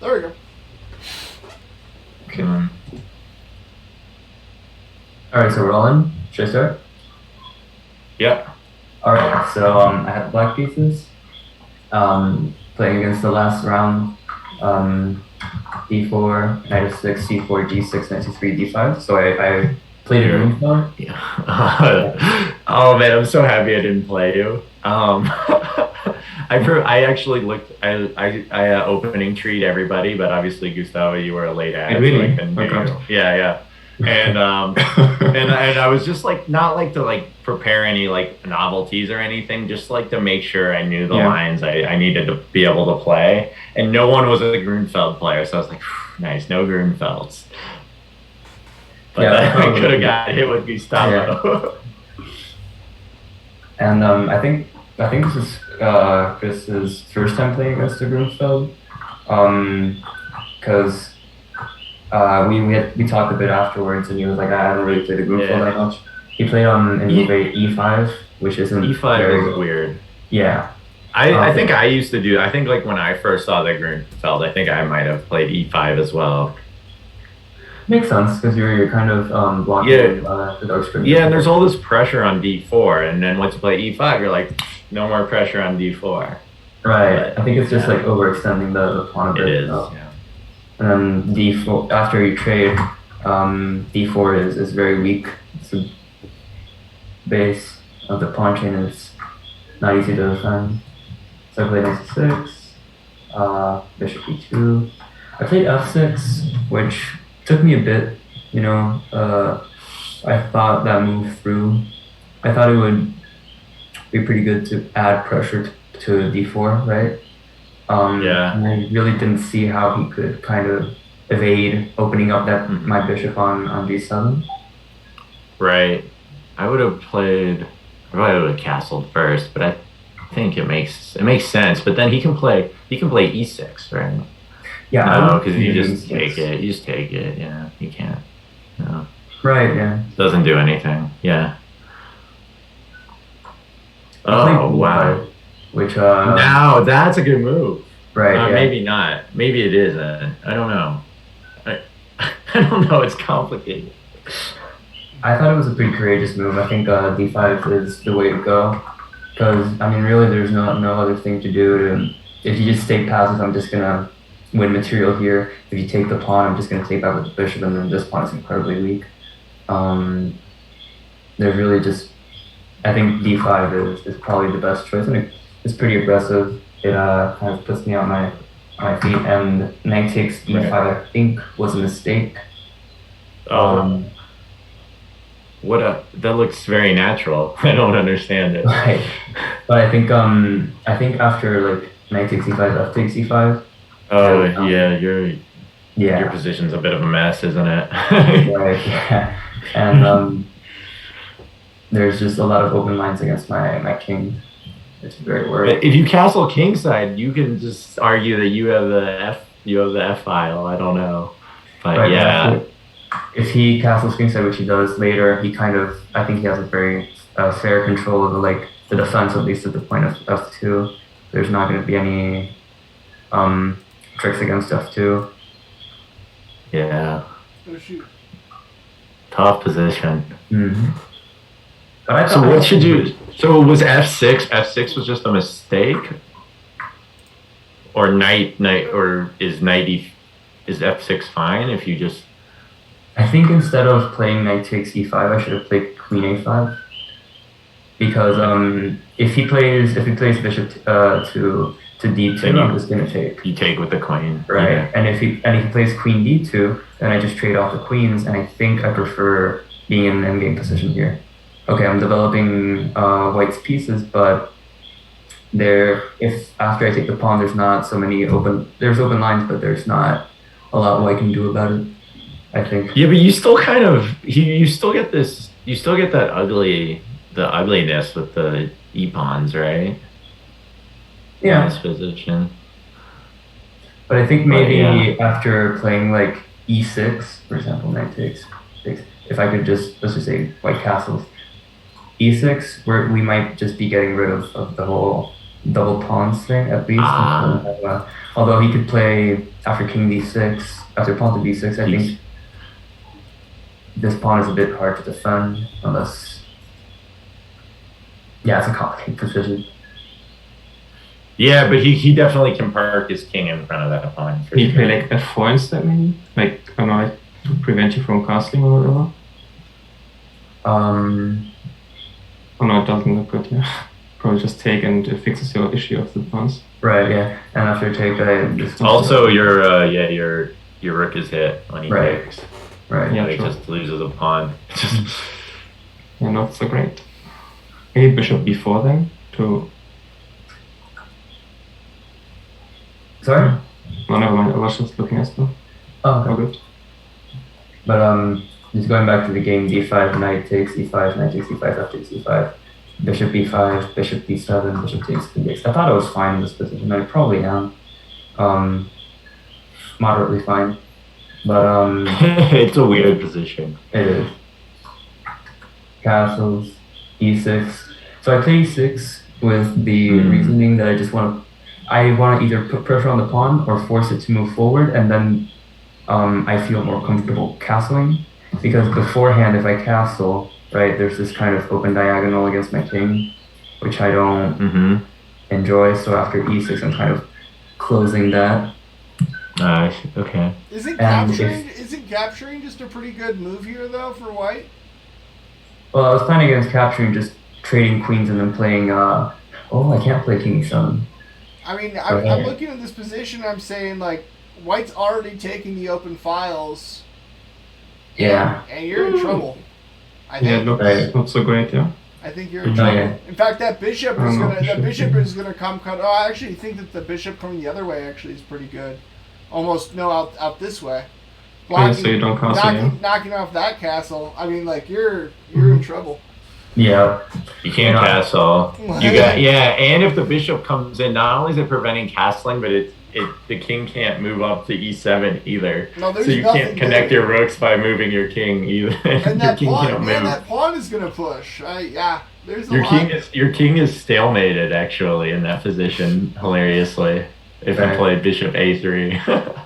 There we go. Okay. Alright, so we're all in. Should I start? Yep. Alright, so I had black pieces. Playing against the last round. D4, knight of 6, C4, G6, knight C3, D5. So I played a room for. Yeah. Oh man, I'm so happy I didn't play you. I actually looked. I opening treat everybody, but obviously Gustavo, you were a late ad. Really? So I couldn't do you. Yeah. And and I was just not to prepare any novelties or anything, just to make sure I knew the lines I needed to be able to play. And no one was a Grunfeld player, so I was like, nice, no Grunfelds. But I could have got hit with Gustavo. Yeah. And I think this is Chris's first time playing against the Grunfeld, because we talked a bit afterwards, and he was like, I haven't really played the Grunfeld that much. He played on in E5, which isn't E5 is weird. Yeah. I think I used to do. I think when I first saw the Grunfeld, I think I might have played E5 as well. Makes sense because you're kind of blocking the dark screen. Yeah, and there's all this pressure on D4, and then once you play E5, you're like, no more pressure on D4. Right. But, I think it's just overextending the pawn a bit. It is. Yeah. And then D4 after you trade, D4 is very weak. It's the base of the pawn chain is not easy to defend. So I played knight C6, bishop E2. I played F6, which took me a bit, I thought that move through. I thought it would be pretty good to add pressure to D4, right? And I really didn't see how he could kind of evade opening up my bishop on D7. Right. I probably would have castled first, but I think it makes sense. But then he can play E6, right? Yeah. No, because you just take it. You just take it. Yeah, you can't. No. Right. Yeah. Doesn't do anything. Yeah. Oh wow. Which now that's a good move. Right. Maybe not. Maybe it is. I don't know. I don't know. It's complicated. I thought it was a pretty courageous move. I think D5 is the way to go. Because really, there's no other thing to do. If you just take passes, I'm just gonna win material here. If you take the pawn, I'm just gonna take back with the bishop, and then this pawn is incredibly weak. There's really just, I think D5 is probably the best choice, and it's pretty aggressive. It kind of puts me on my feet, and knight takes E5 I think was a mistake. that looks very natural. I don't understand it. Right. But I think after like knight takes e5, f takes e5. Oh And, yeah, your position's a bit of a mess, isn't it? right. Yeah. And there's just a lot of open lines against my king. It's very worried. If you castle kingside, you can just argue that you have the F file. I don't know, but Right, yeah. If he castles kingside, which he does later, I think he has a very fair control of the defense, at least at the point of f2. There's not going to be any tricks against f2. Yeah. Oh shoot. Tough position. Mm-hmm. But so what should you? So was f6? F6 was just a mistake, or or is is f6 fine if you just? I think instead of playing knight takes e5, I should have played queen a5. Because if he plays bishop to d2, I'm just gonna take. You take with the queen, right? Yeah. And if he plays queen d2, then I just trade off the queens, and I think I prefer being in an endgame position here. Okay, I'm developing white's pieces, but if after I take the pawn, there's not so many open lines, but there's not a lot white can do about it, I think. Yeah, but you still you still get that ugliness with the e-pawns, right? Yeah. Nice position. But I think maybe after playing like e6, for example, knight takes 6, if I could let's just say white castles, e6, where we might just be getting rid of the whole double pawns thing at least. Although he could play after king d6, after pawn to b6, I think this pawn is a bit hard to defend unless. Yeah, it's a complicated position. Yeah, but he definitely can park his king in front of that pawn. Can you play like f4 instead, maybe? Like, I don't know, to prevent you from castling or whatever? Oh no, it doesn't look good, yeah. Probably just take and it fixes your issue of the pawns. Right, yeah. And after take, I just... Also, your rook is hit when he takes. Right. Yeah, he just loses a pawn. Yeah, not so great. Maybe bishop b4 then, to... Sorry? No, never mind, I was just looking at stuff. Oh, okay. Oh, good. But, just going back to the game, d5, knight takes e5, knight takes e5, f takes e5, bishop b5, bishop b7, bishop takes b6. I thought I was fine in this position. I probably am. Moderately fine. But, it's a weird position. It is. Castles, e6. So I play e6 with the reasoning that I want to either put pressure on the pawn or force it to move forward, and then I feel more comfortable castling. Because beforehand, if I castle, right, there's this kind of open diagonal against my king, which I don't enjoy. So after e6, I'm kind of closing that. Nice. Okay. Isn't capturing just a pretty good move here though for white? Well, I was planning against capturing, just trading queens and then playing. I can't play king e7. I mean, I'm looking at this position. I'm saying like white's already taking the open files. Yeah. And you're in trouble. I think. Yeah, not so great, yeah. I think you're in trouble. Yeah. In fact, that bishop is gonna come cut. Oh, I actually think that the bishop coming the other way actually is pretty good. Almost out this way. Blocking, so you don't castle, knocking off that castle. I mean, like you're in trouble. Yeah. You can't castle. And if the bishop comes in, not only is it preventing castling, but the king can't move up to e7 either. No, so you can't connect your rooks by moving your king either. And that pawn is gonna push. There's your king is stalemated actually in that position. Hilariously, if you play bishop a3.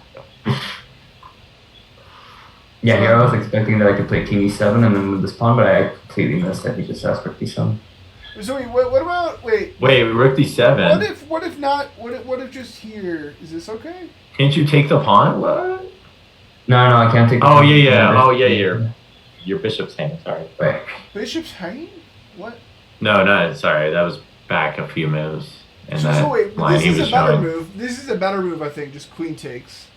Yeah, here I was expecting that I could play king e7 and then move this pawn, but I completely missed that he just asked rook d7. So what about wait, rook d7? What if not? What if just here? Is this okay? Can't you take the pawn? What? No, I can't take the pawn. Your bishop's hanging, sorry. Right. Bishop's hanging? What? No, sorry, that was back a few moves. And this is a better move. This is a better move, I think, just queen takes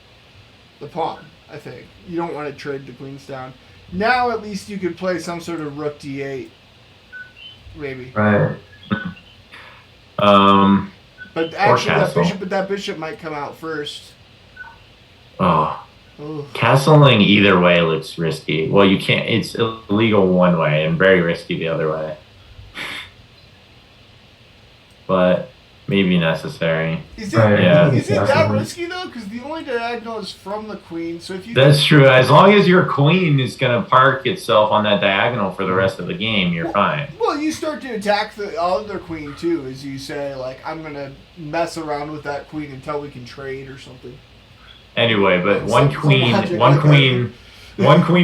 the pawn. I think you don't want to trade the queens down. Now at least you could play some sort of rook d8, maybe. Right. But actually, that bishop might come out first. Oh. Ooh. Castling either way looks risky. Well, you can't. It's illegal one way and very risky the other way. But maybe necessary. Is it that risky though? Because the only diagonal is from the queen. So if you that's true. As long as your queen is going to park itself on that diagonal for the rest of the game, you're fine. Well, you start to attack the other queen too, as you say, like I'm gonna mess around with that queen until we can trade or something. Anyway, but one queen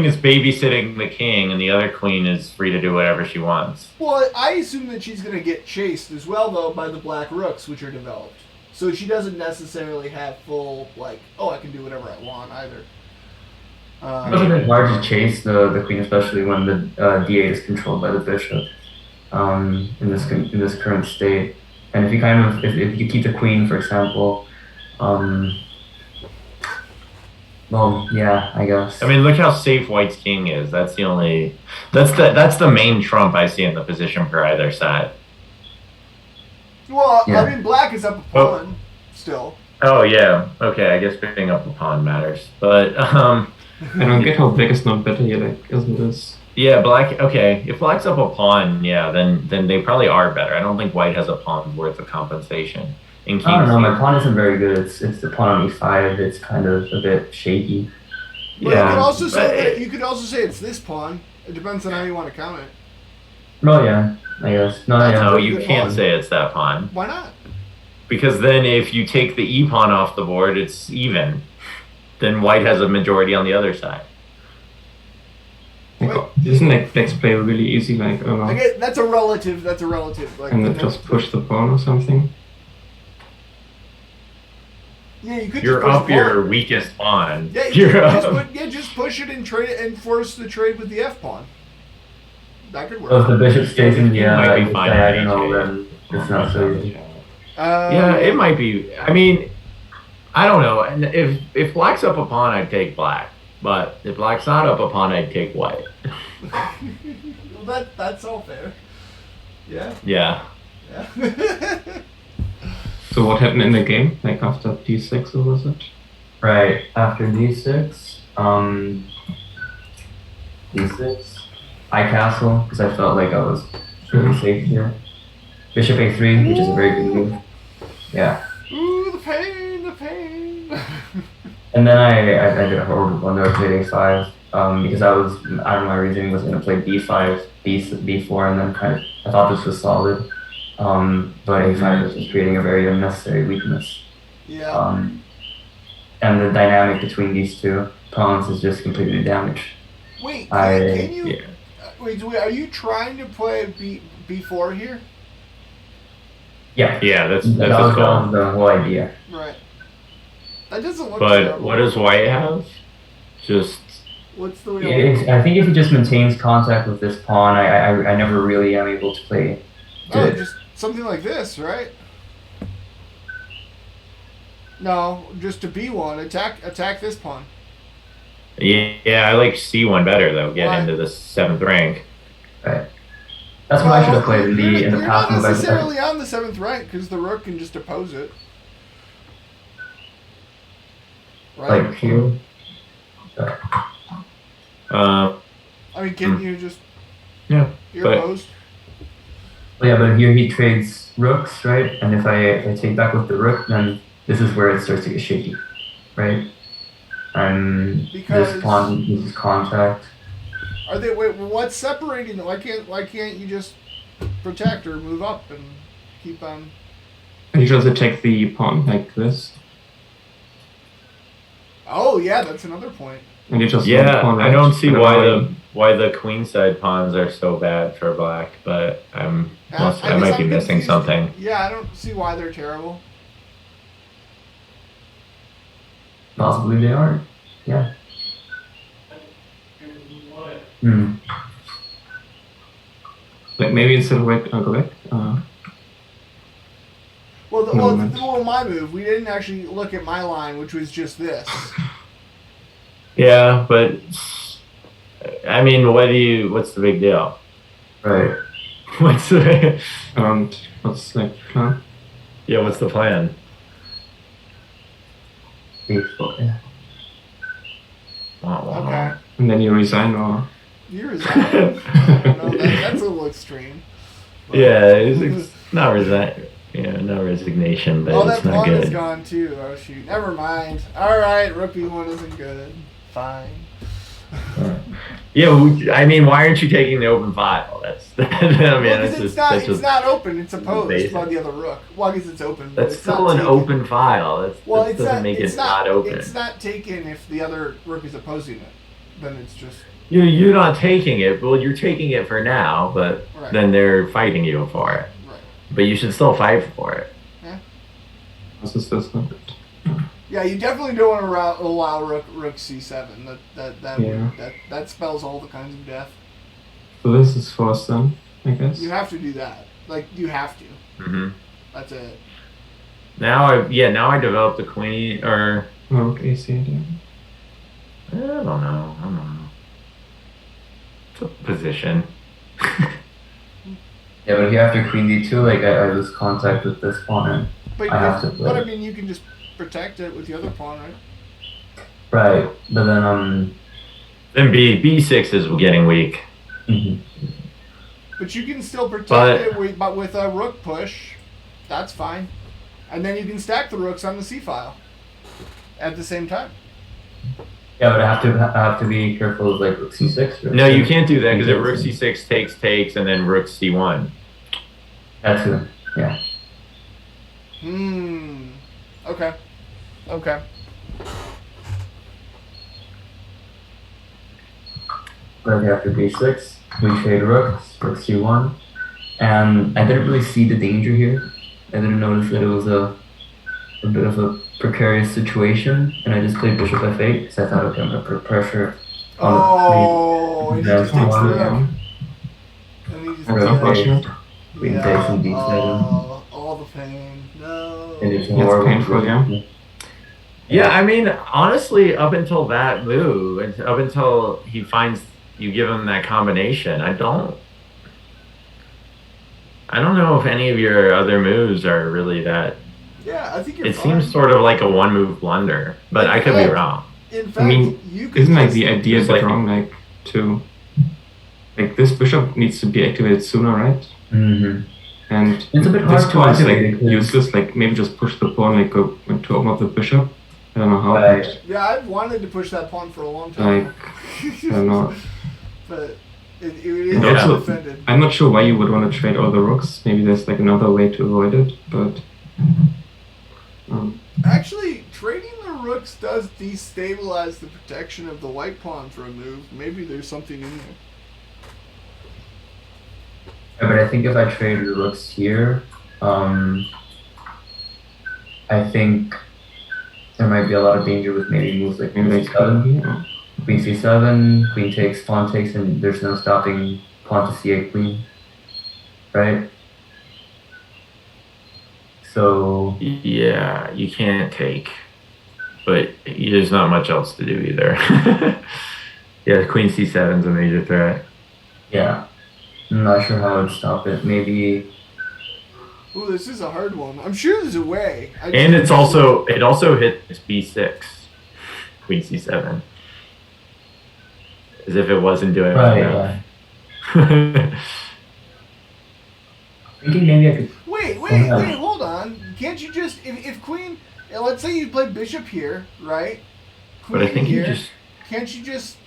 is babysitting the king, and the other queen is free to do whatever she wants. Well, I assume that she's going to get chased as well, though, by the black rooks, which are developed. So she doesn't necessarily have full, like, oh, I can do whatever I want, either. It's a bit hard to chase the queen, especially when the d8 is controlled by the bishop in this current state. And if you if you keep the queen, for example, well, yeah, I guess. I mean, look how safe White's king is. That's the main trump I see in the position for either side. Well, yeah. I mean, black is up a pawn still. Oh yeah, okay. I guess picking up a pawn matters, but I don't get how black is not better here, like, isn't this? Yeah, black. Okay, if black's up a pawn, yeah, then they probably are better. I don't think White has a pawn worth of compensation. I don't know, my pawn isn't very good. It's the pawn on e5. It's kind of a bit shaky. Well, yeah, you could also say it's this pawn. It depends on how you want to count it. Well, yeah, I guess. No, you can't say it's that pawn. Why not? Because then if you take the e pawn off the board, it's even. Then White has a majority on the other side. Isn't like black's play really easy? Like, that's a relative. Like, and then just push the pawn or something. Yeah, you could. You're up your weakest pawn. Yeah, just push it and trade it and force the trade with the f pawn. That could work. So if the bishop stays in the diagonal, then it's not so easy. Yeah, it might be. I mean, I don't know. And if black's up a pawn, I'd take black. But if black's not up a pawn, I'd take White. Well, that's all fair. Yeah. Yeah. Yeah. So what happened in the game? Like after d6 or was it? Right, after d6, d6, I castle, because I felt like I was really safe here. Bishop a3, which is a very good move. Yeah. Ooh, the pain. And then I did a horrible blunder. I played a5, because I don't know, my reasoning was going to play b5, b4, and then I thought this was solid. But a5 is just creating a very unnecessary weakness. Yeah. And the dynamic between these two pawns is just completely damaged. Wait, can you? Yeah. Wait, are you trying to play b4 here? Yeah. Yeah, that's the whole idea. Right. That doesn't look. But terrible. what does White have? Just. What's the way? I think if he just maintains contact with this pawn, I never really am able to play. Just something like this, right? No, just to b1, attack this pawn. Yeah, I like c1 better though. Get into the 7th rank. Right. That's what I should have played in the past. You're not necessarily on the 7th rank because the rook can just oppose it. Right. Like here. I mean, can you just? Yeah. You're opposed. Well, yeah, but here he trades rooks, right? And if I take back with the rook, then this is where it starts to get shaky, right? And this pawn uses contact. Are they? Wait, what's separating them? Why can't you just protect or move up and keep on? And you just attack the pawn like this. Oh yeah, that's another point. And you just I don't see why the queenside pawns are so bad for black, but I might be missing something. Yeah, I don't see why they're terrible. Possibly they are. Yeah. Like maybe instead of white, I'll go back. Well, my move, we didn't actually look at my line, which was just this. Yeah, but I mean, what's the big deal? Right. What's the what's like plan? Yeah, what's the plan? Baseball, yeah. Okay. And then you resign, or you resign? I don't know. That's a little extreme. But... Yeah, it's not no resignation, but oh, it's that not pawn is good. gone too. Oh shoot. Never mind. All right, rook b1 isn't good. Fine. Yeah, I mean, why aren't you taking the open file? It's not open. It's opposed by the other rook. Well, I guess it's open. But That's still an open file. That doesn't make it not open. It's not taken if the other rook is opposing it. Then it's just... You're not taking it. Well, you're taking it for now, but then they're fighting you for it. Right. But you should still fight for it. Yeah. This is not good. Yeah, you definitely don't want to allow rook c7. That spells all the kinds of death. So this is forced then, I guess. You have to do that. Like, you have to. Mm-hmm. That's it. Now I developed the queen, or... Rook a8. I don't know. It's a position. Yeah, but if you have to queen d2, like I lose contact with this pawn, and I have to play. But I mean, you can just protect it with the other pawn, right? Right, but then Then b6 is getting weak. Mm-hmm. But you can still protect it with a rook push. That's fine, and then you can stack the rooks on the c file at the same time. Yeah, but I have to be careful of like rook c6. No, you can't do that because if rook c6 takes, and then rook c1. That's it. Yeah. Okay. But after b6, we trade rooks, rook c1, and I didn't really see the danger here. I didn't notice that it was a bit of a precarious situation, and I just played bishop f8 because I thought, okay, I'm gonna put pressure on the one. Queen takes and d7. All the pain. No. And it's more painful, yeah. Yeah, I mean, honestly, up until that move, up until he finds you give him that combination, I don't know if any of your other moves are really that. Yeah, I think you're fine. Seems sort of like a one-move blunder, but I could be wrong. In fact, I mean, isn't like the idea that wrong? Like this bishop needs to be activated sooner, right? Mm-hmm. And it's a bit hard this pawn is like useless. Like maybe just push the pawn, like go to open up the bishop. I don't know how. Right. Yeah, I've wanted to push that pawn for a long time. Like I don't know. But it is also defended. I'm not sure why you would want to trade all the rooks. Maybe there's like another way to avoid it, but. Actually, trading the rooks does destabilize the protection of the white pawn for a move. Maybe there's something in there. Yeah, but I think if I trade the rooks here, I think there might be a lot of danger with maybe moves like maybe c7, queen c7, queen takes, pawn takes, and there's no stopping pawn to c8 queen, right? So yeah, you can't take, but there's not much else to do either. Yeah, queen c7 is a major threat. Yeah, I'm not sure how I'd stop it. Maybe. Oh, this is a hard one. I'm sure there's a way. And it also hits b6, queen c7, as if it wasn't doing enough. Yeah. Thinking maybe I could. Wait, hold on. Can't you just, if queen, let's say you play bishop here, right? Queen but I think here, can't you just,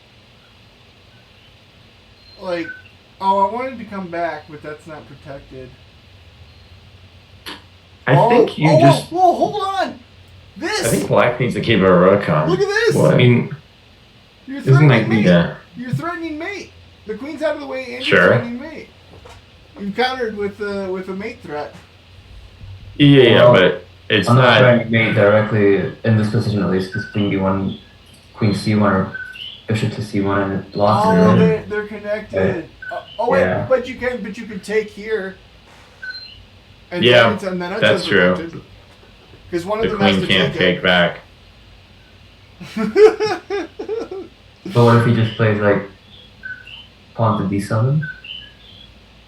like, oh, I wanted to come back, but that's not protected. I think you just. Whoa, hold on! This! I think black needs to keep a rook on. Look at this! What? I mean, you're threatening mate. Yeah. You're threatening mate. The queen's out of the way and sure. You're threatening mate. You countered with a mate threat. Yeah, but it's I'm not trying to mate directly in this position at least, because queen d1, queen c1, or bishop to c1, and it blocks it. Oh, they're connected. Wait, yeah. but you can take here. And yeah, then that's true. Because one of the them queen has to can't take back. But what if he just plays like pawn to d7.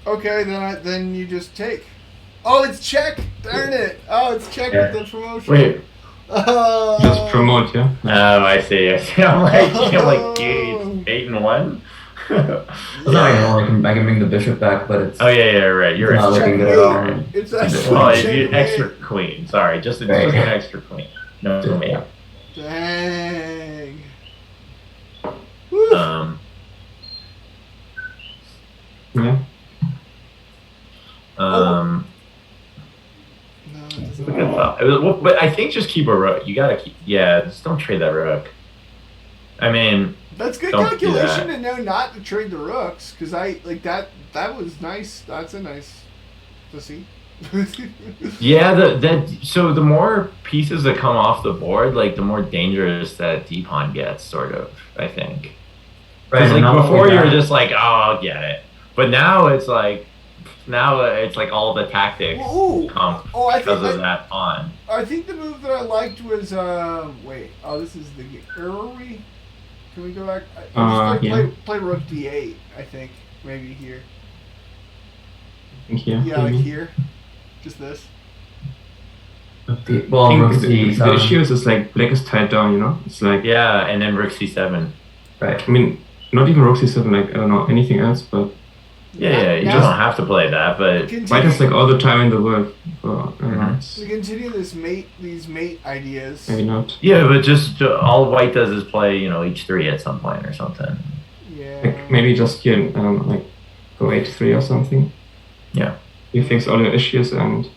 Okay, then you just take. Oh, it's check! Darn it! Oh, it's check with the promotion. Wait. Oh. Just promote, yeah. Oh, I see. I'm like, geez, 8 and 1. I can bring the bishop back, but it's. Oh yeah, right. You're not looking good at all. It's actually extra queen. Sorry, just an extra queen. No, me. Dang. Yeah. No, Look at that. But I think just keep a rook. You gotta keep. Yeah, just don't trade that rook. I mean, that's good calculation to know not to trade the rooks, because I like that. That was nice. That's a nice to see. Yeah, so the more pieces that come off the board, like the more dangerous that D pawn gets, sort of. I think. Right. Like before, you were just like, oh, I'll get it, but now it's like all the tactics come because of that pawn. I think the move that I liked was wait. Oh, this is the. Are we? Can we go back? Play rook d8. I think maybe here. Here. Yeah, like here. Just this. The issue is like black is tied down, you know? It's like and then rook c7. Right. I mean, not even rook c7, like I don't know anything else, but you don't have to play that, but white has like all the time in the world. To continue these mate ideas. Maybe not. Yeah, but just all white does is play, h3 at some point or something. Yeah. Like maybe just here, I don't know, like go h3 or something. Yeah. You fix all your issues, and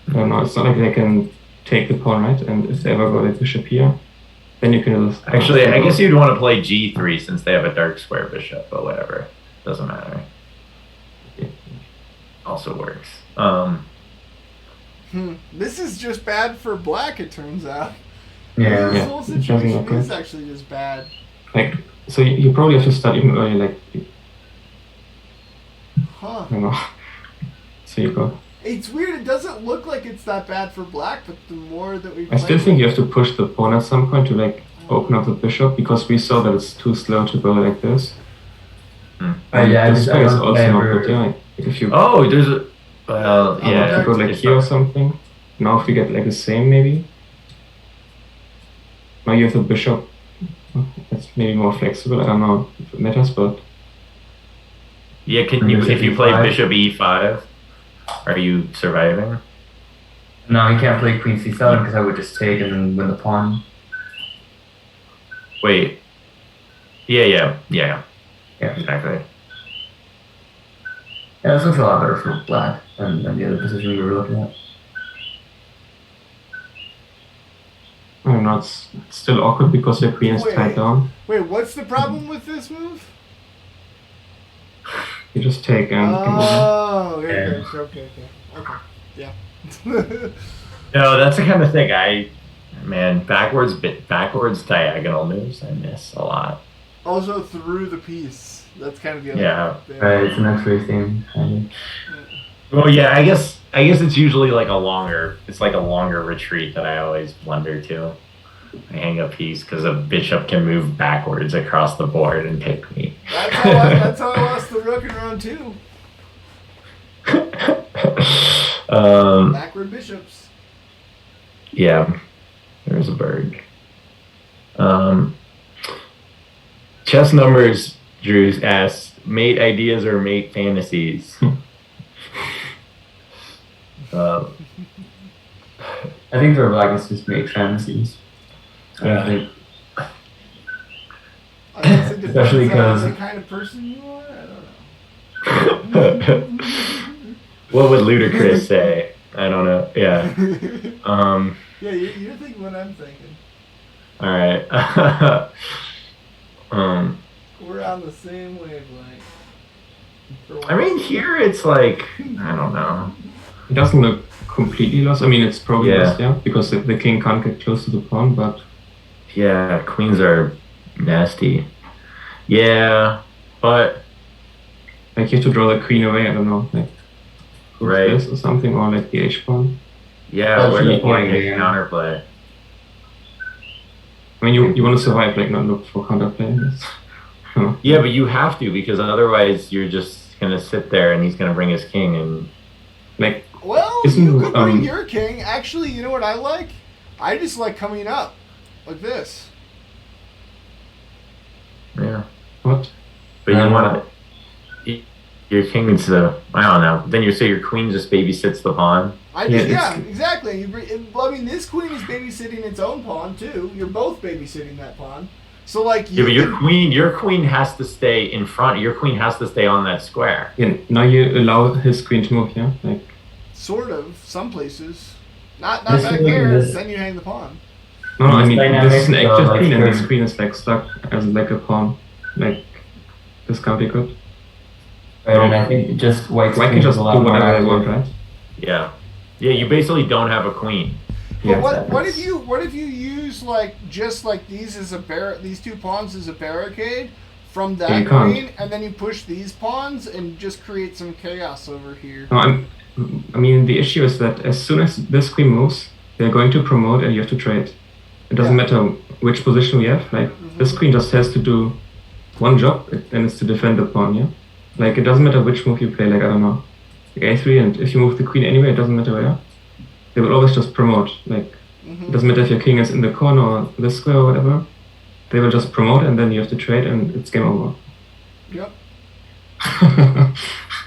I don't know. It's not like they can take the pawn, right? And if they ever go like bishop here, then you can just. Actually, I guess you'd want to play g3 since they have a dark square bishop, but whatever, doesn't matter. Also works. This is just bad for black, it turns out. Yeah. This whole situation is actually just bad. Like, so you probably have to start even early, like. Huh. I don't know. So you go. It's weird. It doesn't look like it's that bad for black, but the more that we. I still think you have to push the pawn at some point to like open up the bishop, because we saw that it's too slow to go like this. There's a. Well, yeah. Go like here or something. Now if you get like the same, maybe. Now you have the bishop. That's maybe more flexible. I don't know if it matters, but. Yeah, if you play bishop e5, are you surviving? No, you can't play queen c7 because I would just take and then win the pawn. Wait. Yeah, exactly. Yeah, this looks a lot better for black than the other position we were looking at. I don't know, it's still awkward because your queen is tied down. Wait, what's the problem with this move? You just take and... okay. Yeah. No, that's the kind of thing backwards diagonal moves I miss a lot. Also through the piece. That's kind of the other thing. Right, it's an X-ray thing. Well, yeah, I guess it's usually like a longer retreat that I always blunder to. I hang a piece because a bishop can move backwards across the board and take me. That's how I lost the rook in round 2. Backward bishops. Yeah, there's a bird. Chess numbers, Drew asks, mate ideas or mate fantasies? I think for black it's just mate fantasies. Especially because the kind of person you are. I don't know. What would Ludacris say? I don't know. Yeah. Yeah, you're thinking what I'm thinking. All right. We're on the same wavelength. I mean, here it's like, I don't know. It doesn't look completely lost. I mean, it's probably lost, because the king can't get close to the pawn, but... Yeah, queens are nasty. Yeah, but... Like, you have to draw the queen away, I don't know, like... This or something, or like the h-pawn. Yeah, where the point counterplay. I mean, you want to survive, like, not look for counterplay, I guess. Yeah, but you have to because otherwise you're just gonna sit there and he's gonna bring his king and like. Well, you could bring your king. Actually, you know what I like? I just like coming up like this. Yeah. What? But you want your king needs to. I don't know. Then you say your queen just babysits the pawn. Yeah, exactly. I mean, this queen is babysitting its own pawn too. You're both babysitting that pawn. So like, but your queen has to stay in front. Your queen has to stay on that square. Yeah. Now you allow his queen to move. Yeah. Like. Sort of. Some places. Not back there. Then you hang the pawn. No, I mean this is an active queen, and this queen is like stuck as like a pawn. Like this can't be good. Right, and I think just white can just do whatever they want, right? Yeah. Yeah, you basically don't have a queen. But what if you use like just like these as these two pawns as a barricade from that queen, and then you push these pawns and just create some chaos over here? No, I mean the issue is that as soon as this queen moves, they're going to promote, and you have to trade. It doesn't matter which position we have. Like this queen just has to do one job, and it's to defend the pawn. Yeah. Like it doesn't matter which move you play. Like I don't know. Like a3, and if you move the queen anywhere, it doesn't matter where. They will always just promote. Like it doesn't matter if your king is in the corner or this square or whatever. They will just promote, and then you have to trade, and it's game over. Yep.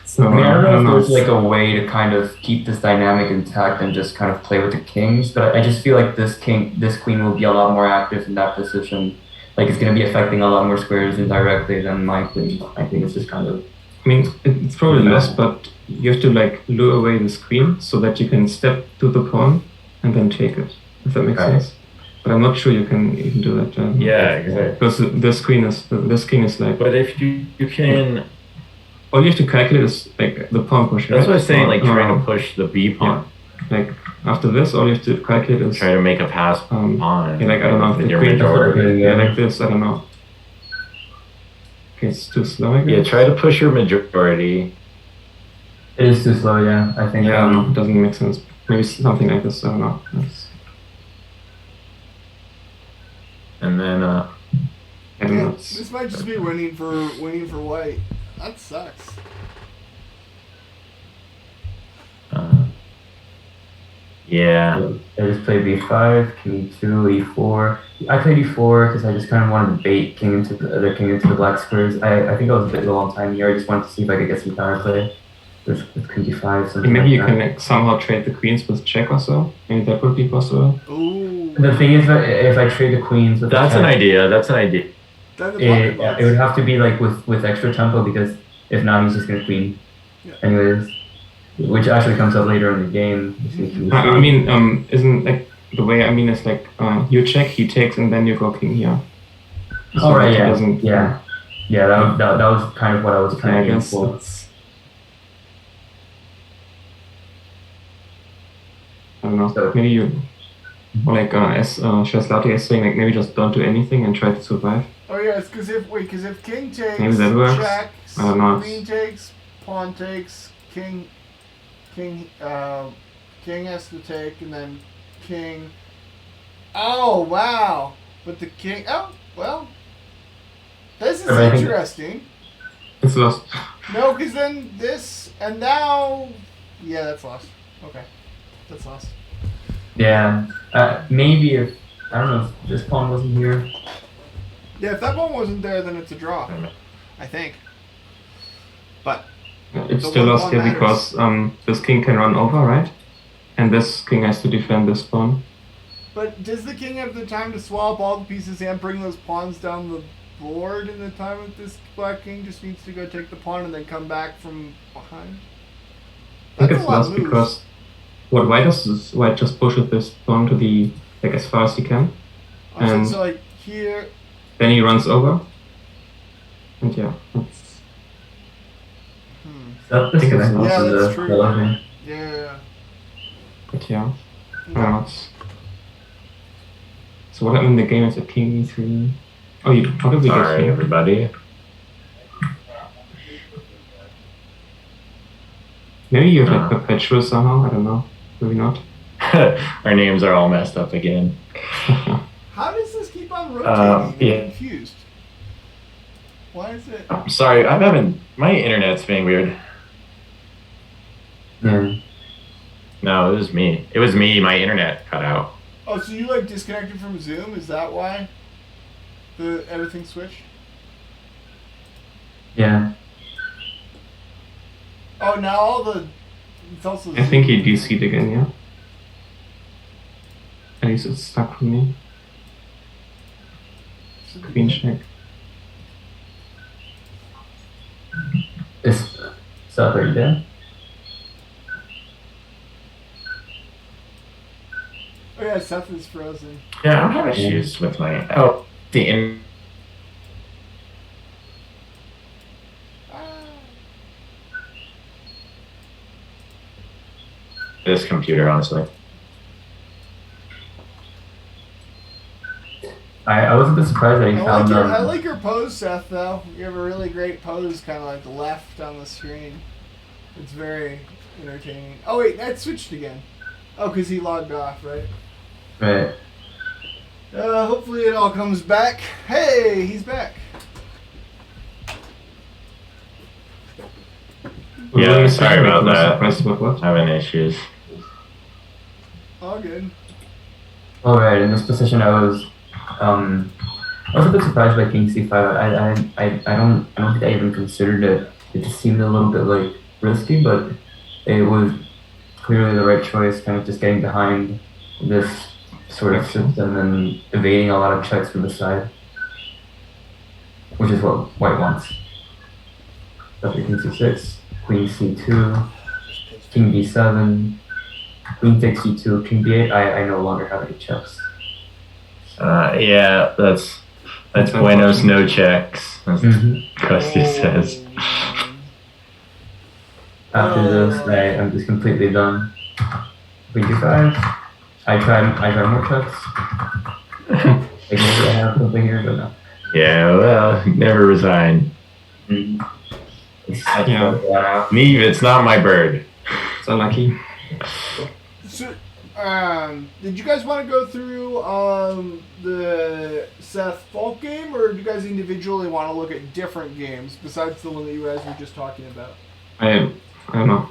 So I mean, I don't know if there's like a way to kind of keep this dynamic intact and just kind of play with the kings, but I just feel like this queen will be a lot more active in that position. Like it's going to be affecting a lot more squares indirectly than my queen. I think it's just kind of. I mean, it's probably less, but you have to like lure away this queen so that you can step to the pawn and then take it. If that makes sense. But I'm not sure you can even do that. Yeah, exactly. Because this king is like. But if you can. All you have to calculate is like the pawn push. That's what I was saying. Like trying to push the B pawn. Yeah. Like after this, all you have to calculate is try to make a pass pawn. Yeah, like I don't know if the queen. Yeah, like this. I don't know. Okay, it's too slow. I guess. Yeah, try to push your majority. It is too slow. Yeah, I think. Yeah, it doesn't make sense. Maybe something like this. I don't know. And then. This might just be winning for white. That sucks. Yeah. I just played b5, king e2, e4. I played e4 because I just kind of wanted to bait king into the black squares. I think I was a bit low on time here. I just wanted to see if I could get some counterplay with king d5. Maybe you can like, somehow trade the queens with check or so. Maybe that would be possible. Ooh. The thing is that if I trade the queens with That's an idea. That's an idea. It would have to be like with extra tempo because if not, he's just gonna queen. Yeah. Anyways, which actually comes up later in the game. I mean, isn't like the way I mean is like you check, he takes, and then you go king here. So oh right, yeah. That was kind of what I was trying to get for. I don't know. So, maybe you, like as Shaslati is saying, like maybe just don't do anything and try to survive. Oh yeah, it's because if king takes, maybe that works. Checks, I don't know. Queen takes, pawn takes, king has to take, and then king. Oh wow! But the king. Oh well. This is interesting. It's lost. No, because then this and now. Yeah, that's lost. Okay, that's lost. Yeah, maybe if I don't know if this pawn wasn't here. Yeah, if that pawn wasn't there, then it's a draw. I think. But it's still lost here because this king can run over, right? And this king has to defend this pawn. But does the king have the time to swap all the pieces and bring those pawns down the board in the time that this black king just needs to go take the pawn and then come back from behind? I think it's lost because what white does is white just pushes this pawn to the like as far as he can. And so like here. Then he runs over. And yeah. That's true. Yeah. But yeah. So what happened in the game is a king e3. Oh, how did we get here? Everybody. Maybe you have like perpetual somehow. I don't know. Maybe not. Our names are all messed up again. How does this keep on rotating? I'm confused. Why is it? I'm sorry, I'm having my internet's being weird. Yeah. No, it was me. It was me. My internet cut out. Oh, so you like disconnected from Zoom? Is that why? Everything switched? Yeah. Oh, now all the. It's also. I think he DC'd again, yeah. At least it's stuck for me. Queen check. Is Seth, are you there? Oh yeah, Seth is frozen. Yeah, I'm having issues with my. Oh, the this computer, honestly. I was a bit surprised that he found them. I like your pose, Seth, though. You have a really great pose, kind of like left on the screen. It's very entertaining. Oh, wait, that switched again. Oh, because he logged off, right? Right. Hopefully it all comes back. Hey, he's back. Yeah, sorry about that. What? Having issues. All good. All right. In this position, I was a bit surprised by King C5. I don't think I even considered it. It just seemed a little bit like risky, but it was clearly the right choice. Kind of just getting behind this sort of system and evading a lot of checks from the side, which is what White wants. After King C6, Queen C2, King B7, Queen takes C2, King B8. I no longer have any checks. Yeah, that's buenos no checks, as Custy says. After this, I'm just completely done. Queen D5. I try more checks. Like maybe I have something here, but no. Yeah, well, never resign. Neve, it's not my bird. It's unlucky. So, did you guys want to go through the Seth Falk game, or do you guys individually want to look at different games besides the one that you guys were just talking about? I don't know.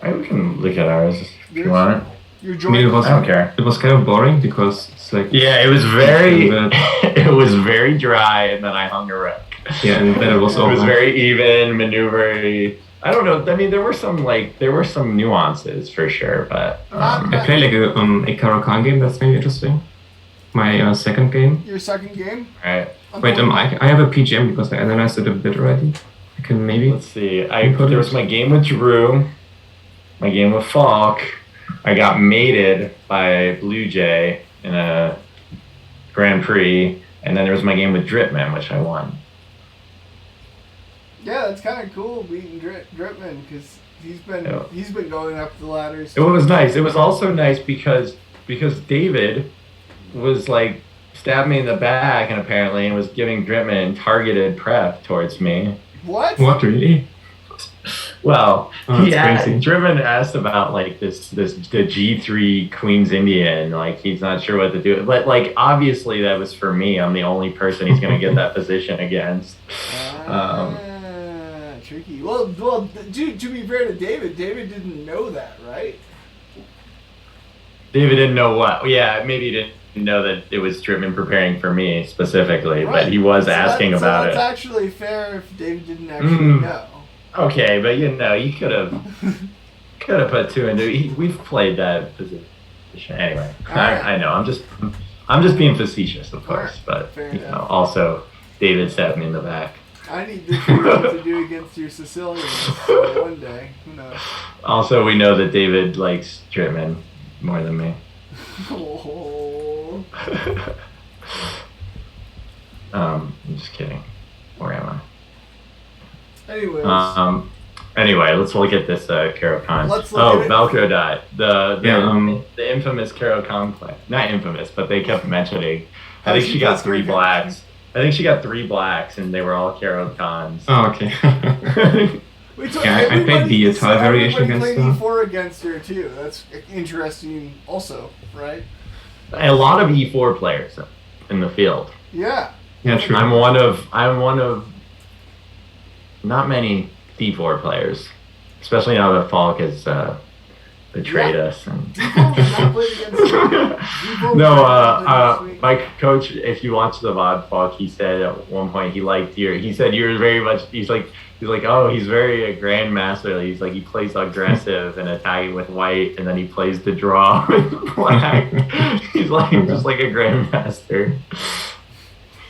We can look at ours if you want. You're joining. I don't care. It was kind of boring because it's like it was very it was very dry, and then I hung a wreck. Yeah, and then it was over. It was very even, maneuvery. I don't know. I mean, there were some nuances for sure, but I played like a Karo-Kan game. That's maybe interesting. My second game. Your second game. Right. Wait, I have a PGM because I analyzed it a bit already. I can maybe. Let's see. There was my game with Drew, my game with Falk. I got mated by Blue Jay in a Grand Prix, and then there was my game with Dripman, which I won. Yeah, that's kind of cool beating Dripman because he's been going up the ladders. It was nice. It was also nice because David was like stabbed me in the back and apparently was giving Dripman targeted prep towards me. What? What, really? Well, crazy. Driven asked about like the G3 Queen's Indian, like he's not sure what to do. But like obviously that was for me. I'm the only person he's gonna get that position against. Tricky. Well, to be fair to David didn't know that, right? David didn't know what. Yeah, maybe he didn't know that it was Dripman preparing for me specifically, right. But he was asking about it. That's actually fair if David didn't actually know. Okay, but you could have put two into. We've played that position anyway. Right. I know. I'm just being facetious, of course, but also David stabbed me in the back. I need to figure out what to do against your Sicilians one day. Who knows? Also, we know that David likes Dripman more than me. Oh. I'm just kidding. Where am I? Anyways. Anyway, let's look at this Karo-Kan. Velcro died. The infamous Karo-Kan play. Not infamous, but they kept mentioning. I think she got 3 blacks. And they were all Karo-Kans. Oh, okay. I played the Ital variation against her. Everybody played E4 against her too. That's interesting also, right? A lot of E4 players in the field. Yeah. Yeah, true. I'm one of not many D4 players, especially now that Falk has betrayed us. And no, my coach, if you watch the VOD, Falk, he said at one point he said you're very much, he's like, oh, he's very a grandmaster. He's like, he plays aggressive and attacking with white, and then he plays the draw with black. He's like, just like a grandmaster.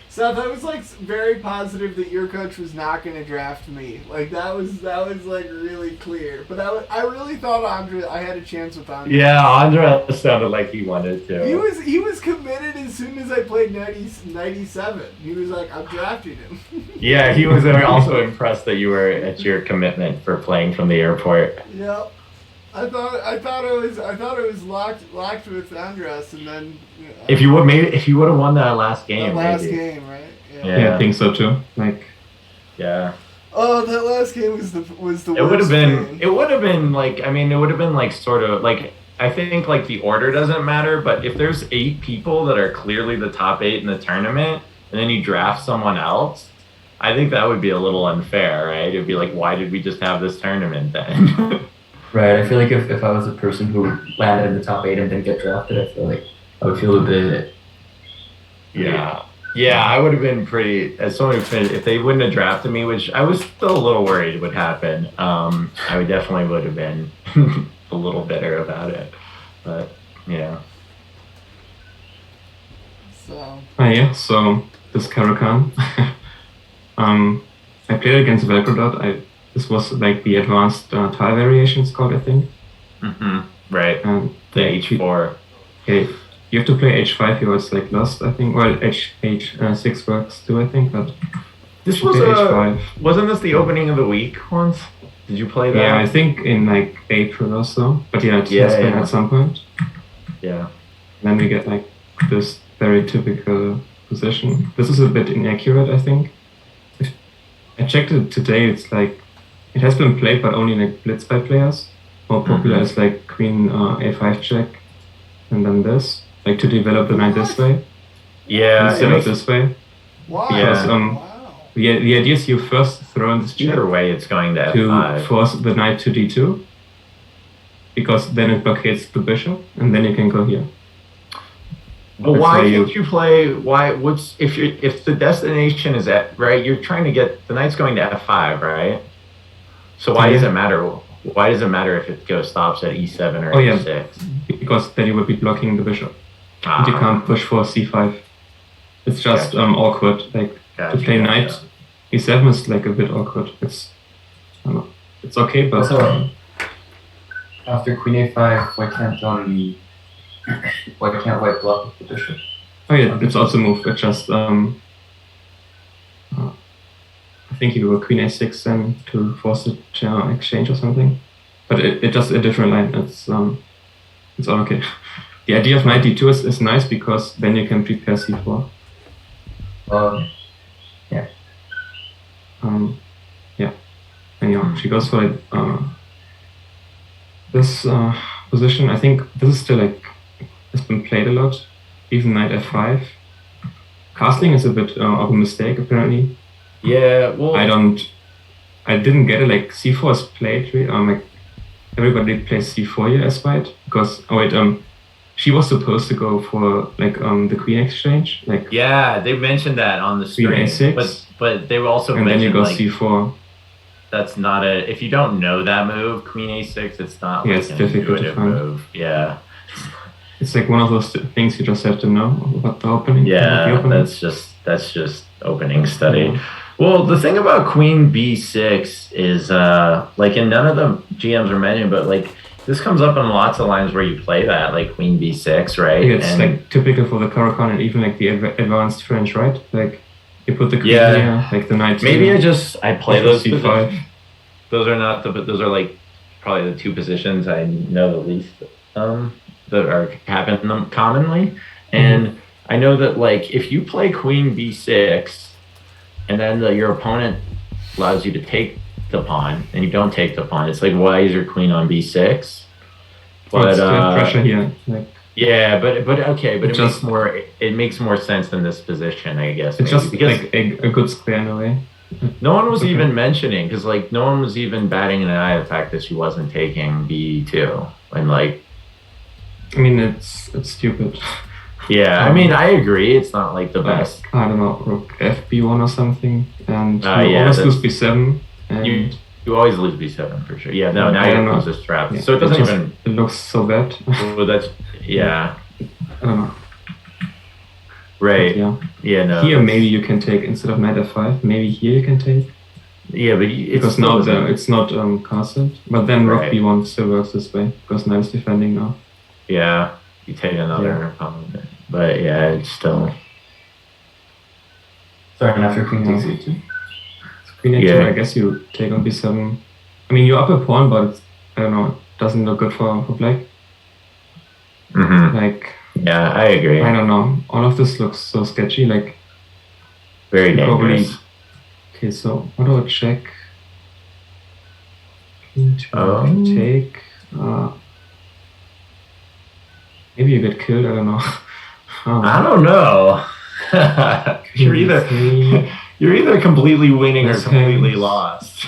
Seth, I was like very positive that your coach was not going to draft me. Like that was like really clear. But I really thought I had a chance with Andre. Yeah, Andre sounded like he wanted to. He was committed as soon as I played 97. He was like, I'm drafting him. Yeah, he was also impressed that you were at your commitment for playing from the airport. Yep. I thought it was locked with Andres, and then if you would have won that last game. Game, right? Yeah, I think so too. Like, yeah. Oh, that last game was the worst. It would have been. It would have been like. I mean, it would have been like sort of like. I think like the order doesn't matter, but if there's 8 people that are clearly the top 8 in the tournament, and then you draft someone else, I think that would be a little unfair, right? It'd be like, why did we just have this tournament then? Right. I feel like if I was a person who landed in the top 8 and didn't get drafted, I feel like I would feel a bit. Yeah. Yeah, I would have been pretty. As someone who finished, if they wouldn't have drafted me, which I was still a little worried would happen, I would have been a little bitter about it. But yeah. So. So this Caracan. I played against Velcrodot. This was like the advanced tile variations called, I think. Mm-hmm. Right. The H4. Okay. You have to play H5. You was like lost, I think. Well, H6 works too, I think. But this was H5. Wasn't this the opening of the week once? Did you play that? Yeah, I think in like April or so. But yeah, it's been at some point. Yeah. Then we get like this very typical position. This is a bit inaccurate, I think. I checked it today. It's like it has been played, but only like blitz by players. More popular is like Queen A5 check, and then this, like to develop the knight this way. Yeah, instead of this way. Wow. Because the idea is you first throw in this check. Either way, it's going to F5. To force the knight to D2, because then it blockades the bishop, and then you can go here. But why can't you play? If the destination is at right? You're trying to get the knight's going to F5, right? So why does it matter? Why does it matter if it stops at E7 or E6? Yeah. Because then you would be blocking the bishop. And you can't push for C5. It's just awkward. Like to play knight E7 is like a bit awkward. It's I don't know. It's okay, but also, after Queen A5, why can't white block with the bishop? Oh yeah, it's also a move. It just I think you go Queen A6 then to force the exchange or something. But it's just a different line. It's all okay. The idea of knight D2 is nice because then you can prepare C4. Yeah. Yeah. Anyhow, she goes for this position. I think this is still like has been played a lot. Even knight F5. Castling is a bit of a mistake apparently. Yeah, well, I didn't get it. Like C4 is played. Like everybody plays C4 here as white because she was supposed to go for like the queen exchange. Like yeah, they mentioned that on the stream. Queen A6, but they also and mentioned then you go like, C4. That's not if you don't know that move, Queen A6, it's not like it's an difficult to find. Move. Yeah. It's like one of those things you just have to know about the opening. Yeah, that's just opening study. Well, the thing about Queen B6 is like, and none of the GMs are mentioned, but like this comes up in lots of lines where you play that, like Queen B6, right? It's like typical for the Caracan and even like the advanced French, right? Like you put the queen here, like the knight. Maybe I play those C5. Those are not those are like probably the 2 positions I know the least that happen commonly, and I know that like if you play Queen B6. And then your opponent allows you to take the pawn, and you don't take the pawn. It's like, why is your queen on B6? But pressure here. Like Yeah, but okay, but Just- it makes more sense in this position, I guess. It's maybe, just because like a good square in a way. no one was Okay. even mentioning, because like no one was even batting an eye at the fact that she wasn't taking B2, and like I mean, it's stupid. yeah, I mean I agree, it's not like the best. I don't know, rook FB1 or something, and you Yeah, always lose B7, and You always lose B7 for sure. Yeah, no, now I you don't have know. to lose this trap. Yeah, So it doesn't even. It looks so bad. Well, that's yeah, I don't know. right. Yeah. Yeah, no. Here maybe you can take instead of knight f5. Maybe here you can take. Yeah, but Because now it's not castled. But then rook Right. b1 still works this way because knight is defending now. Yeah, you take another opponent, but yeah, it's still. Sorry, and after queen takes e2. Queen a2, Yeah. I guess you take on b7. I mean, you're up a pawn, but it's, I don't know, it doesn't look good for black. Mm-hmm. Like, Yeah, I agree. I don't know. All of this looks so sketchy. Like, Very you dangerous. Okay, so what do I check? King to Oh. take. Maybe you get killed. I don't know. I don't know. you're either three. you're either completely winning or That's completely hands. lost.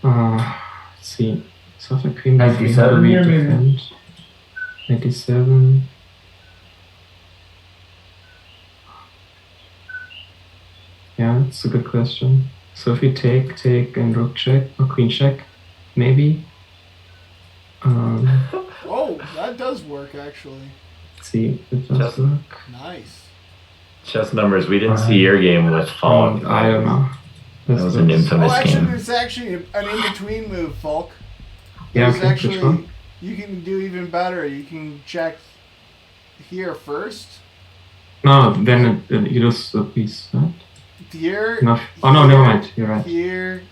Let's see. So after queen Knight d3, d7 how do we here, maybe? defend? Knight d7. Yeah, that's a good question. So if we take and rook check or queen check, maybe. Oh, that does work actually. Let's see if it does Just- work. Nice. Chess numbers. We didn't see your game with Falk. I don't know. That was an infamous Oh, actually, game. there's actually an in-between move, Falk. Yeah, There's okay, which actually, one? you can do even better. You can check here first. No, then you lose the piece, right? Here. No. Oh no, never mind. You're right. Here.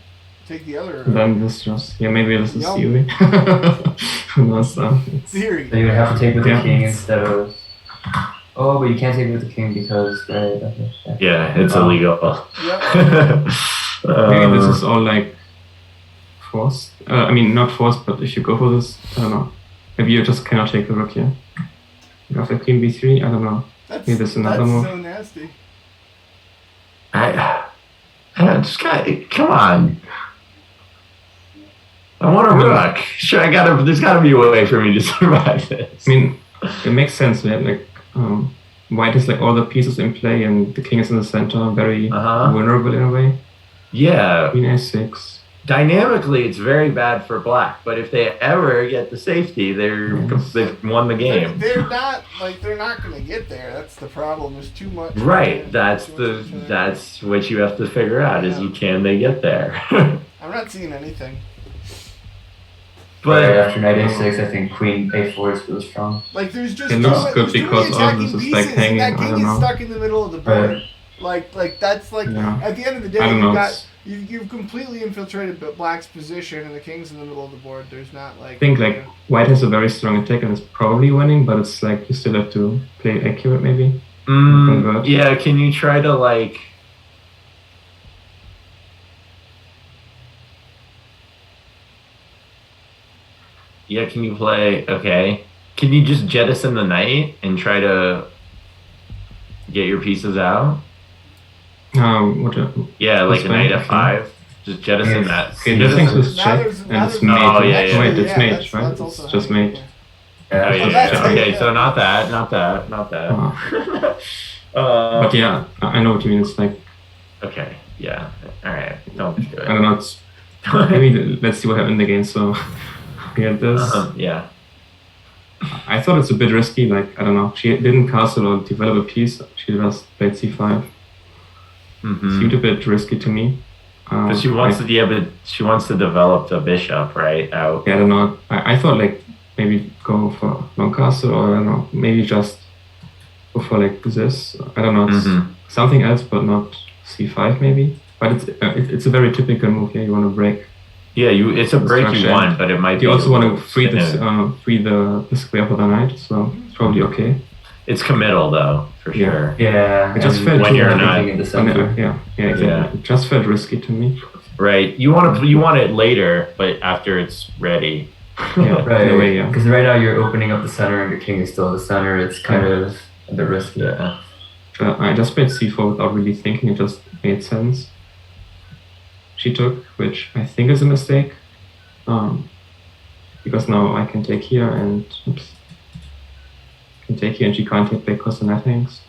Take the other. Then this just maybe this is Yup. easy. Who knows? Theory. So you would have to take with Yeah. the king instead of. Oh, but you can't take with the king because Yeah, it's Oh. illegal. Yep. Maybe this is all like forced. I mean, not forced, but if you go for this, I don't know. Maybe you just cannot take the rook here. After queen b3, I don't know. That's, Maybe there's another that's move. so nasty. I just got. Come on. I want a rook. Sure, there's gotta be a way for me to survive this. I mean, it makes sense, right? Like, white is like all the pieces in play, and the king is in the center, very vulnerable in a way. Yeah. Queen a6. Dynamically, it's very bad for black, but if they ever get the safety, they've won the game. They're not going to get there. That's the problem. There's too much. Right. That's what you have to figure out is can they get there? I'm not seeing anything. But after knight a6, I think queen a4 is really strong. Like there's just It looks good because all of this is like hanging. And that I king don't is know. stuck in the middle of the board. Right. Like that's like Yeah. at the end of the I day don't know. you've completely infiltrated black's position and the king's in the middle of the board. There's not like I think like white has a very strong attack and is probably winning, but it's like you still have to play accurate maybe. Convert. Yeah, can you try to like Yeah, can you play okay. Can you just jettison the knight and try to get your pieces out? What? Yeah, like a fine, knight f5. Just jettison that. Okay, this thing's with Now check there's- and now it's there's- mate. Oh, yeah, yeah. Wait, it's Yeah, mate, that's- right? that's It's also just how you mate. play. Oh, yeah, that's yeah. how you Okay, play. so not that. But yeah, I know what you mean. It's like Okay, yeah. Alright, don't do I don't it. know. It's maybe let's see what happens again. So here it is. Yeah. I thought it's a bit risky. Like I don't know. She didn't castle or develop a piece. She just played c5. Seemed a bit risky to me. But she wants to develop the bishop, right? Out. Yeah, I don't know. I thought like maybe go for long castle or I don't know. Maybe just go for like this. I don't know. It's something else, but not c5 maybe. But it's a very typical move. Yeah, you want to break. Yeah, it's a break you Structure. want, but it might be. You also a want to little free this, thinner. free the square for the knight. So it's probably okay. It's committal though, for Yeah. sure. Yeah. It just and felt when you're everything not- in the center. Yeah, exactly. Yeah. It just felt risky to me. Right. You want it later, but after it's ready. Yeah, right. In a way, yeah. Because right now you're opening up the center and your king is still in the center. It's kind of a bit risky. Yeah. I just played c4 without really thinking. It just made sense. She took, which I think is a mistake. Because now I can take here and can take here and she can't take back because the knight hangs.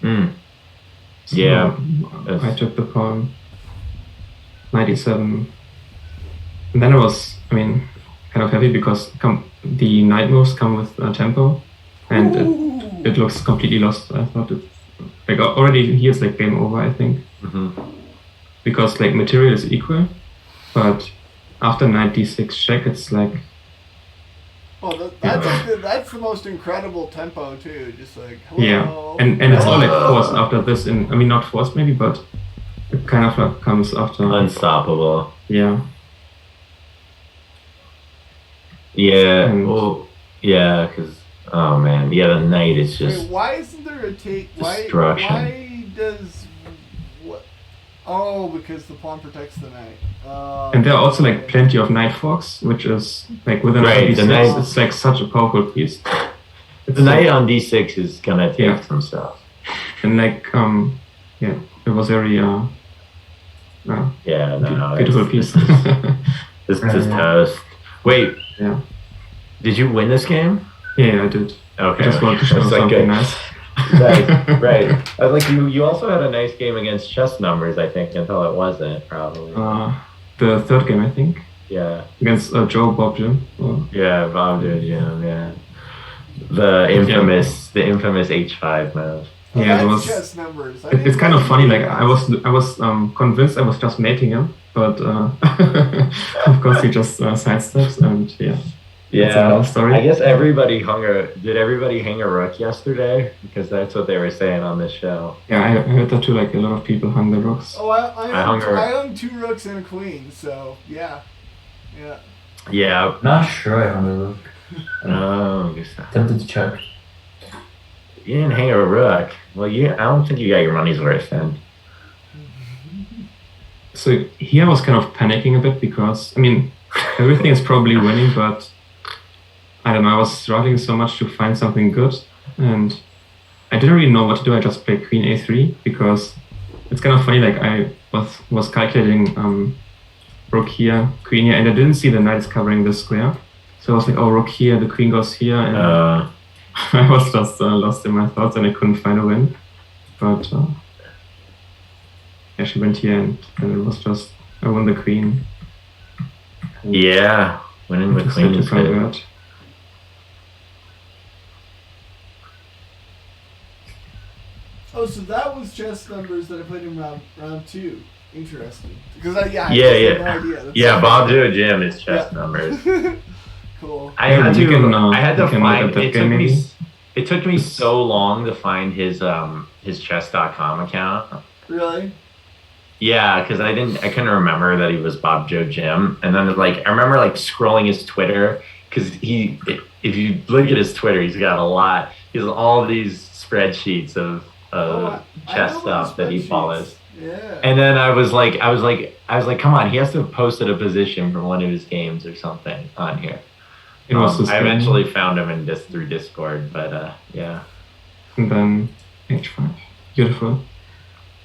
So yeah. I took the pawn. 97. And then I was, kind of happy because the knight moves come with tempo, and it looks completely lost. I thought it already here's game over. I think because material is equal, but after knight d6 check, it's Oh, that's the most incredible tempo too. Just hello. Yeah, and it's all forced after this. Not forced maybe, but it kind of comes after. Unstoppable. Yeah. Yeah. Well, yeah, because oh man, yeah, the knight is just. Wait, why isn't there a take? Destruction. Why does what? Oh, because the pawn protects the knight. And there are also plenty of knight forks, which is with an d6, it's such a powerful piece. The knight on d6 is gonna take some stuff. And it was very beautiful piece. This is toast. Wait. Yeah. Did you win this game? Yeah, I did. Okay. I just wanted to show something nice. Right. I was you also had a nice game against chess numbers, I think, until it wasn't, probably. The third game, I think. Yeah. Against Joe Bob Jim. Yeah, Bob Jim, yeah. The infamous H5 move. Yeah, it was chess numbers. It's kind of funny. I was convinced I was just mating him, but of course he just sidesteps, and yeah. Story. I guess did everybody hang a rook yesterday? Because that's what they were saying on this show. Yeah, I heard that too. A lot of people hung the rooks. Oh, I hung 2 rooks and a queen. So yeah. Yeah. Not sure I hung a rook. Oh, tempted to check. You didn't hang a rook. Well, I don't think you got your money's worth then. So here I was kind of panicking a bit because everything is probably winning, but I don't know. I was struggling so much to find something good, and I didn't really know what to do. I just played Queen A3 because it's kind of funny. I was calculating rook here, queen here, and I didn't see the knights covering this square. So I was oh, rook here, the queen goes here, and I was just lost in my thoughts, and I couldn't find a win. But she went here, and it was just I won the queen. Yeah, winning the queen is good. Oh, so that was chess numbers that I played in round 2. Interesting. Because I had no idea. That's Bob Jim is chess numbers. Cool. I had to find it took me so long to find his chess.com account. Really? Yeah, because I couldn't remember that he was Bob Joe Jim, and then I remember scrolling his Twitter because if you look at his Twitter, he's got a lot. He has all these spreadsheets of chess stuff that he follows. Yeah. And then I was like, come on, he has to have posted a position from one of his games or something on here. I eventually found him through Discord, but yeah. And then H5, beautiful.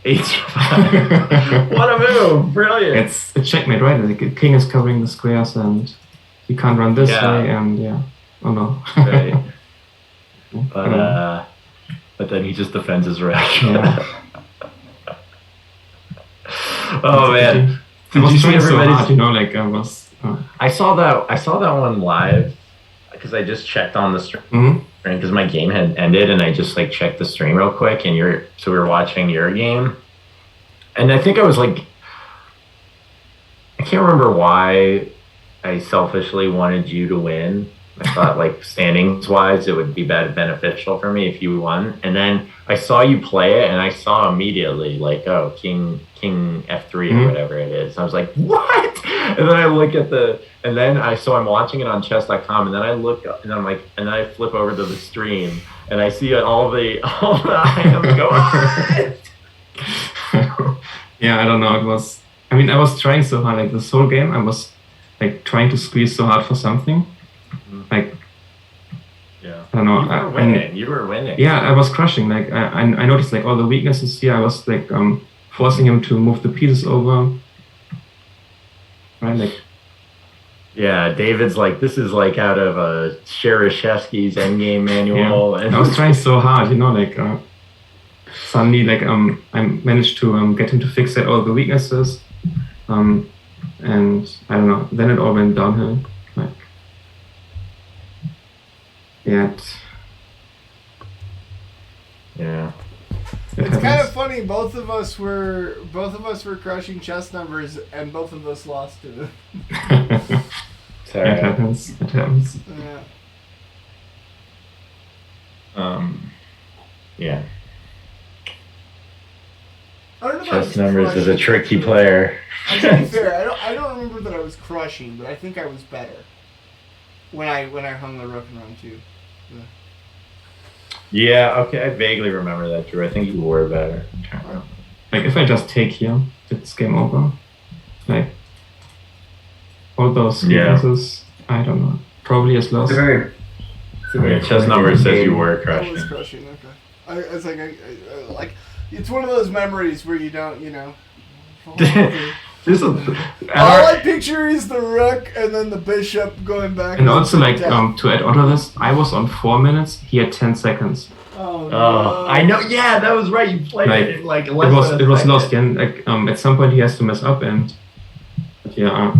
H5. What a move! Brilliant. It's a checkmate, right? The king is covering the squares, and you can't run this way, and oh no. Right. But then he just defends his wreck. Yeah. Oh man! Did you see everybody? I was. I saw that one live because I just checked on the stream because my game had ended, and I just checked the stream real quick, and we were watching your game, and I think I was I can't remember why I selfishly wanted you to win. I thought standings wise it would be beneficial for me if you won, and then I saw you play it, and I saw immediately king F3 or whatever it is. I was like, what? And then I look at I'm watching it on chess.com, and then I look up, and and then I flip over to the stream, and I see all the items go, what? Yeah, I don't know. I was trying so hard. This whole game, I was like trying to squeeze so hard for something. Like, yeah, I don't know. You were winning. Yeah, I was crushing. Like I noticed like all the weaknesses here. I was like forcing him to move the pieces over. Right, like. Yeah, David's like, this is like out of Shereshevsky's Endgame manual. Yeah. I was trying so hard, like suddenly like I managed to get him to fixate all the weaknesses, and I don't know. Then it all went downhill. Like, yeah. Yeah. It's kind of funny. Both of us were crushing chess numbers, and both of us lost to them. Sorry. It happens. It happens. Yeah. Yeah. I don't know chess numbers is a tricky player. To be fair, I don't remember that I was crushing, but I think I was better when I hung the rook in round 2. Yeah. Yeah, okay, I vaguely remember that, Drew. I think you were better. Like, if I just take here, it's game over. Like, all those weaknesses, I don't know. Probably as lost. Chess number says you were crushing. I was crushing, okay. It's like, like, it's one of those memories where you don't, all I picture is the rook and then the bishop going back. And also, like, to add on to this, I was on 4 minutes, he had 10 seconds. Oh, no. I know. Yeah, that was right. You played it in, like, it was lost. Yeah, like, at some point he has to mess up, and yeah.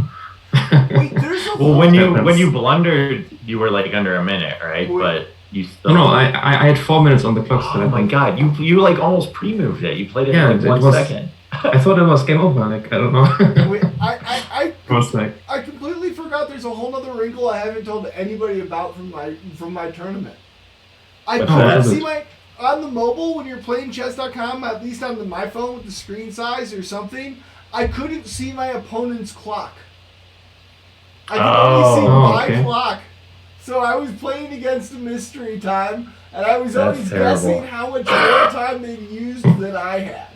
Wait, there's a well, when you blundered, you were like under a minute, right? Wait. But you still. No, I had 4 minutes on the clock. Oh my god, you like almost pre-moved it. You played it in like 1 second. I thought it was game over. Like, I don't know. Wait, I completely forgot. There's a whole other wrinkle I haven't told anybody about from my tournament. I couldn't see on the mobile when you're playing chess.com, at least on my phone with the screen size or something. I couldn't see my opponent's clock. I could only see my clock. So I was playing against a mystery time, and I was always guessing how much more time they'd used than I had.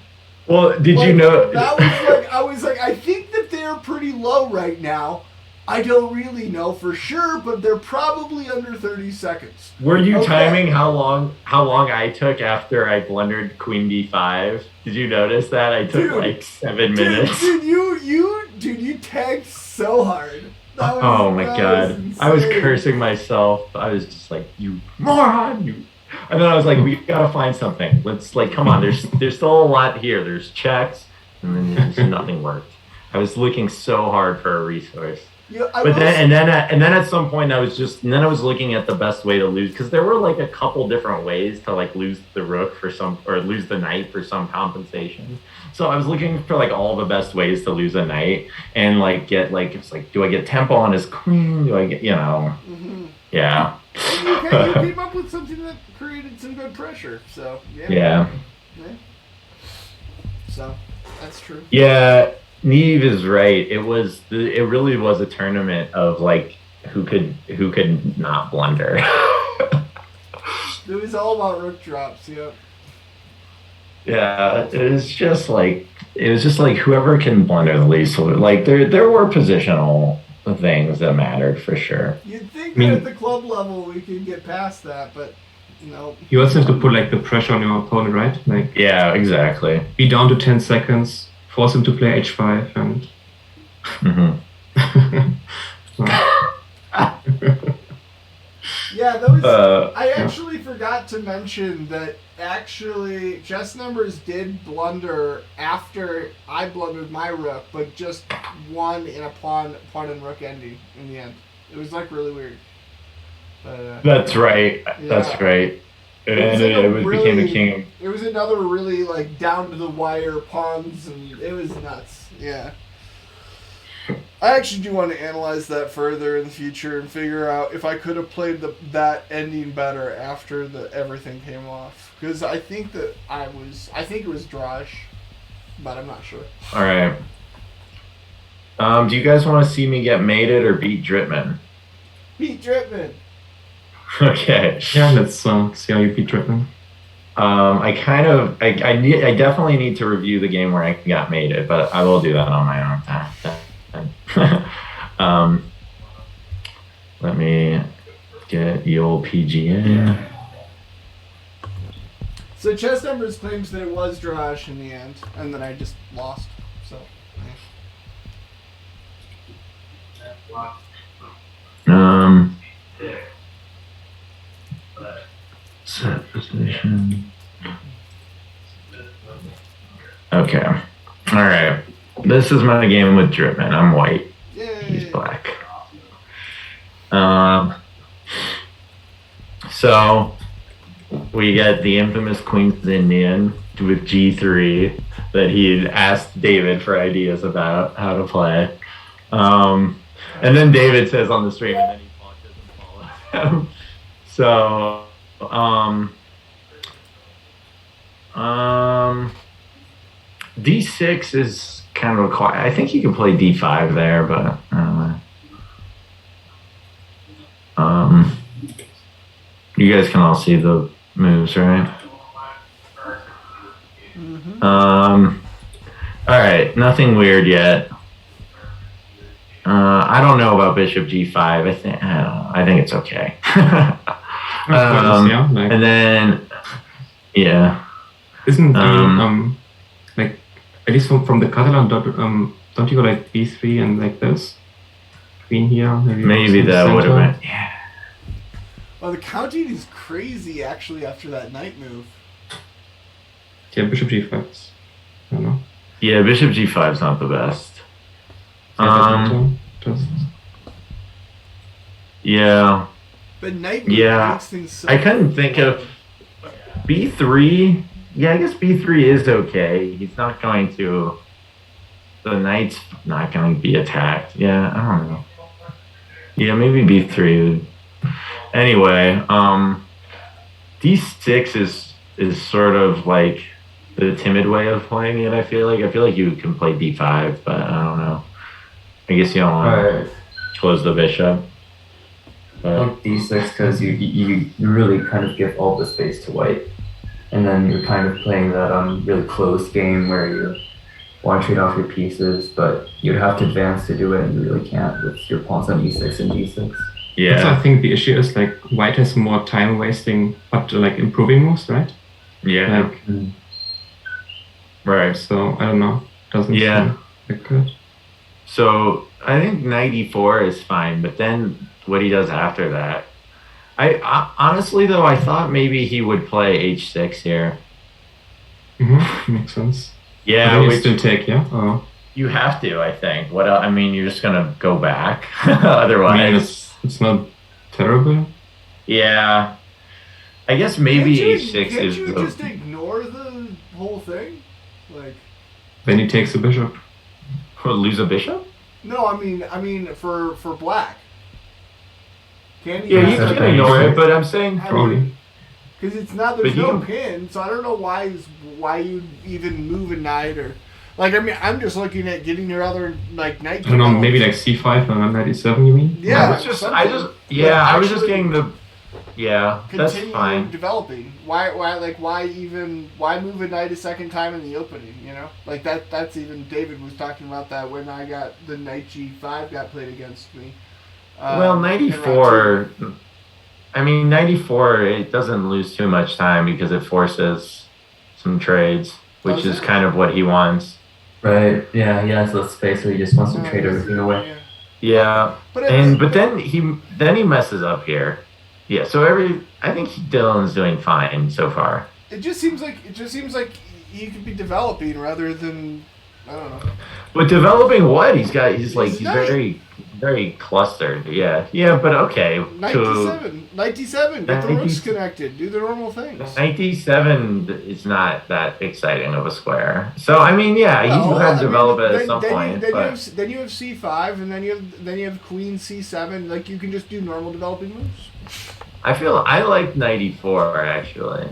Well, did you know? That was like, I was like, I think that they're pretty low right now. I don't really know for sure, but they're probably under 30 seconds. Were you timing how long I took after I blundered Queen D5? Did you notice that? I took like 7 minutes. Dude, you tagged so hard. Oh my god. I was cursing myself. I was just like, you moron, And then I was like, we gotta find something. Let's like, come on, there's still a lot here. There's checks, and then just nothing worked. I was looking so hard for a resource. Yeah, then at some point I was looking at the best way to lose, because there were like a couple different ways to like lose the rook or lose the knight for some compensation. So I was looking for like all the best ways to lose a knight and like get like, it's like, do I get tempo on his queen? Do I get Mm-hmm. Yeah. You came up with something that created some good pressure. So yeah. So that's true. Yeah. Neve is right. It really was a tournament of like who could not blunder. It was all about rook drops. Yep. Yeah, it was just like whoever can blunder the least. Like there were positional things that mattered for sure. You'd think that at the club level we could get past that, but no. You also have to put like the pressure on your opponent, right? Like, yeah, exactly. Be down to 10 seconds. Force him to play h5 and. Yeah, those. I actually forgot to mention that actually chess numbers did blunder after I blundered my rook, but just won in a pawn and rook ending in the end. It was like really weird. That's right. Yeah. That's right. It became a king. It was another really like down to the wire pawns, and it was nuts. Yeah. I actually do want to analyze that further in the future and figure out if I could have played that ending better after everything came off. Because I think it was Drash, but I'm not sure. All right. Do you guys want to see me get mated or beat Dritman? Beat Dritman. Okay. Yeah, let's see how you beat Dritman. I definitely need to review the game where I got mated, but I will do that on my own time. Let me get the old PGA. So Chess Numbers claims that it was drawish in the end, and then I just lost. So. Set position. Okay. All right. This is my game with Dripman. I'm white. Yay. He's black. So we get the infamous Queen's Indian with G3 that he had asked David for ideas about how to play. And then David says on the stream, and then he doesn't follow him. So, D6 is kind of required. I think you can play D5 there, but I don't know. You guys can all see the moves, right? Mm-hmm. All right, nothing weird yet. I don't know about Bishop G5. I don't know. I think it's okay. And then, yeah. Isn't like at least from the Catalan, don't you go like B3 and like this? Queen here. Maybe that would have been. Yeah. Well, the counting is crazy actually after that knight move. Yeah, Bishop G5. I don't know. Yeah, Bishop G5 is not the best. Yeah. But knight move makes things so I couldn't think of B3. Yeah, I guess B3 is okay. He's not going to. The knight's not going to be attacked. Yeah, I don't know. Yeah, maybe B3. Anyway, D6 is sort of like the timid way of playing it. I feel like you can play D5, but I don't know. I guess you don't want to close the bishop. I like D6 because you really kind of give all the space to white, and then you're kind of playing that really closed game where you want to trade off your pieces, but you'd have to advance to do it, and you really can't with your pawns on E6 and D6. Yeah. So I think the issue is like white has more time wasting, but like improving moves, right? Yeah. Like, right. So I don't know. Doesn't seem like good. So I think knight e4 is fine, but then what he does after that, I honestly though I thought maybe he would play h6 here. Makes sense. Yeah, we still take. Yeah. Oh. You have to. I think. What? I mean, you're just gonna go back. Otherwise, I mean, it's not terrible. Yeah. I guess maybe h6 can't is. You just ignore the whole thing, like. Then he takes a bishop. Lose a bishop? No, I mean for black. Can he? Yeah, you can ignore it, but I'm saying probably. Because it's not. There's no pin, so I don't know why you even move a knight or. Like, I mean, I'm just looking at getting your other, like, knight. I don't know, maybe like c5 and knight e7, you mean? Yeah, I was just getting the. Yeah, that's fine. Developing. Why move a knight a second time in the opening? You know, like that's even David was talking about that when I got the knight g5 got played against me. Well, knight e4. I mean, knight e4. It doesn't lose too much time because it forces some trades, which is kind of what he wants. Right. Yeah. He has less space, so he just wants to trade everything away. Yeah. But then he messes up here. Yeah. So I think Dylan's doing fine so far. It just seems like he could be developing rather than I don't know. But developing what? He's very very clustered. Yeah. Yeah. But okay. 97. Get the rooks connected. Do the normal things. 97 is not that exciting of a square. So I mean, yeah, he's had to develop it at some point. Then you have c5, and then you have queen c7. Like you can just do normal developing moves. I like knight e4 actually.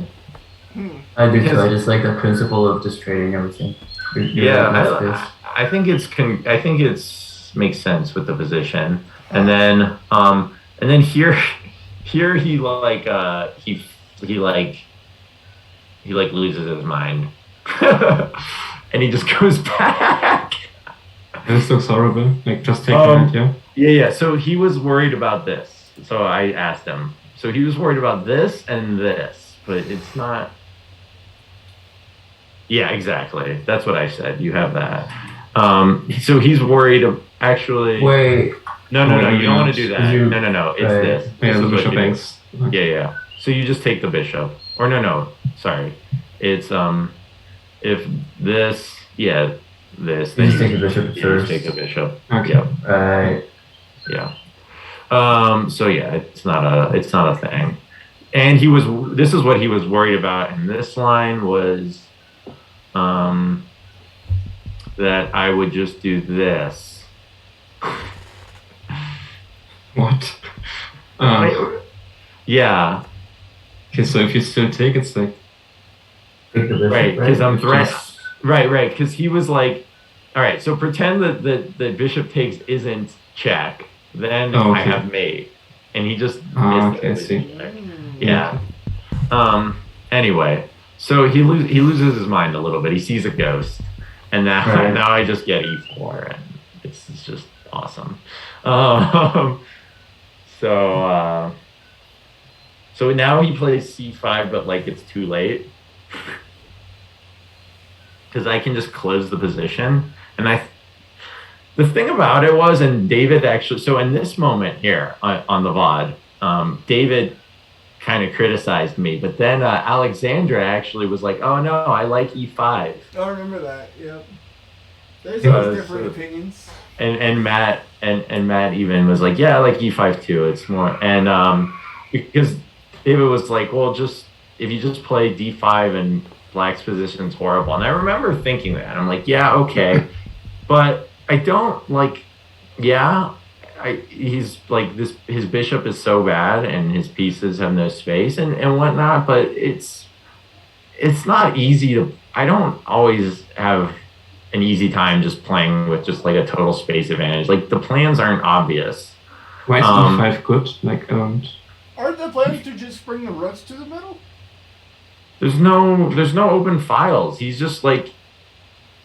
I do too. I just like the principle of just trading everything. I think it's makes sense with the position, and then here he loses his mind, and he just goes back. This looks horrible. Like, just take the knight, yeah? Yeah. So he was worried about this. So I asked him. So he was worried about this and this, but it's not. Yeah, exactly. That's what I said. You have that. So he's worried actually. Wait. No. You don't want to do that. No. It's this. Yeah, the bishop banks. Yeah. So you just take the bishop. Or no. Sorry. It's if this, this. Then you take the bishop first. Take the bishop. Okay. Yep. Right. Yeah. So yeah, it's not a thing. And this is what he was worried about, and this line was that I would just do this. What? Yeah. Okay, so if you still take, it's like right, because I'm threatened. Right, because he was like, all right, so pretend that the bishop takes isn't check, then I have mate, and he just missed okay, I see. Yeah. Anyway, so he loses his mind a little bit. He sees a ghost, and now I just get e4, and it's just awesome. So now he plays c5, but like it's too late because I can just close the position, and the thing about it was, and David actually, so in this moment here on the VOD, David kind of criticized me, but then Alexandra actually was like, "Oh no, I like e5." I remember that. Yep. There's always different opinions. And Matt even was like, "Yeah, I like e5 too. It's more," and because David was like, "Well, just if you just play d5 and Black's position's horrible," and I remember thinking that. I'm like, "Yeah, okay," but I don't like. Yeah. He's like this. His bishop is so bad, and his pieces have no space and whatnot. But it's not easy to. I don't always have an easy time just playing with just like a total space advantage. Like the plans aren't obvious. Why is e5 good? Like aren't the plans to just bring the rooks to the middle? There's no open files. He's just like,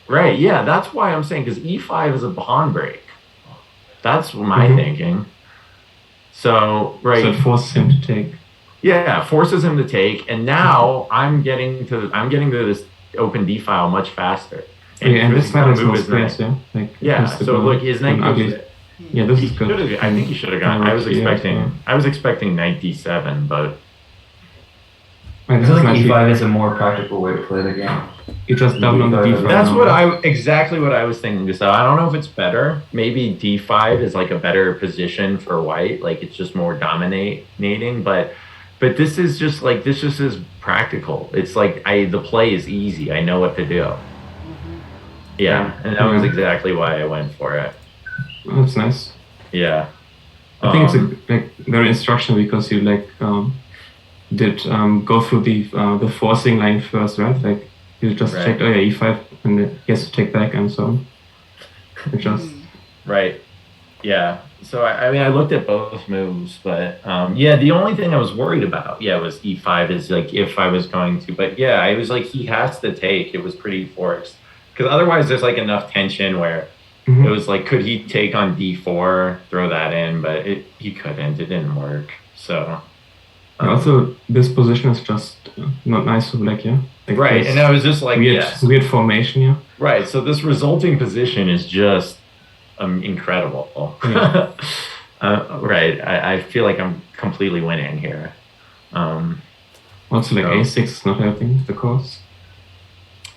right? Yeah, that's why I'm saying because e5 is a pawn break. That's my thinking. So right. So it forces him to take. Yeah, forces him to take, and now I'm getting to this open d file much faster. And this knight has no space, yeah. Like, so look, his knight goes. Yeah, this is good. I think he should have gone. I was expecting knight d7, but. I feel like e5 is a more practical way to play the game. You just double on the d5. That's exactly what I was thinking, Gustavo. I don't know if it's better. Maybe d5 is like a better position for white. Like it's just more dominating. But this is just is practical. It's like the play is easy. I know what to do. Yeah, and that was exactly why I went for it. Oh, that's nice. Yeah. I think it's very instructional because you did go through the forcing line first, right? Like you just checked, e5, and then he has to take back and so on. Right. Yeah. So I looked at both moves, but the only thing I was worried about, was e5 is like if I was going to, but I was like he has to take. It was pretty forced because otherwise there's like enough tension where it was like could he take on d4, throw that in, but he couldn't. It didn't work. So. Also, this position is just not nice for Black, yeah? Like right, and I was just like, weird formation, yeah? Right, so this resulting position is just incredible. Yeah. Right, I feel like I'm completely winning here. Also, like a6 is not helping the cause.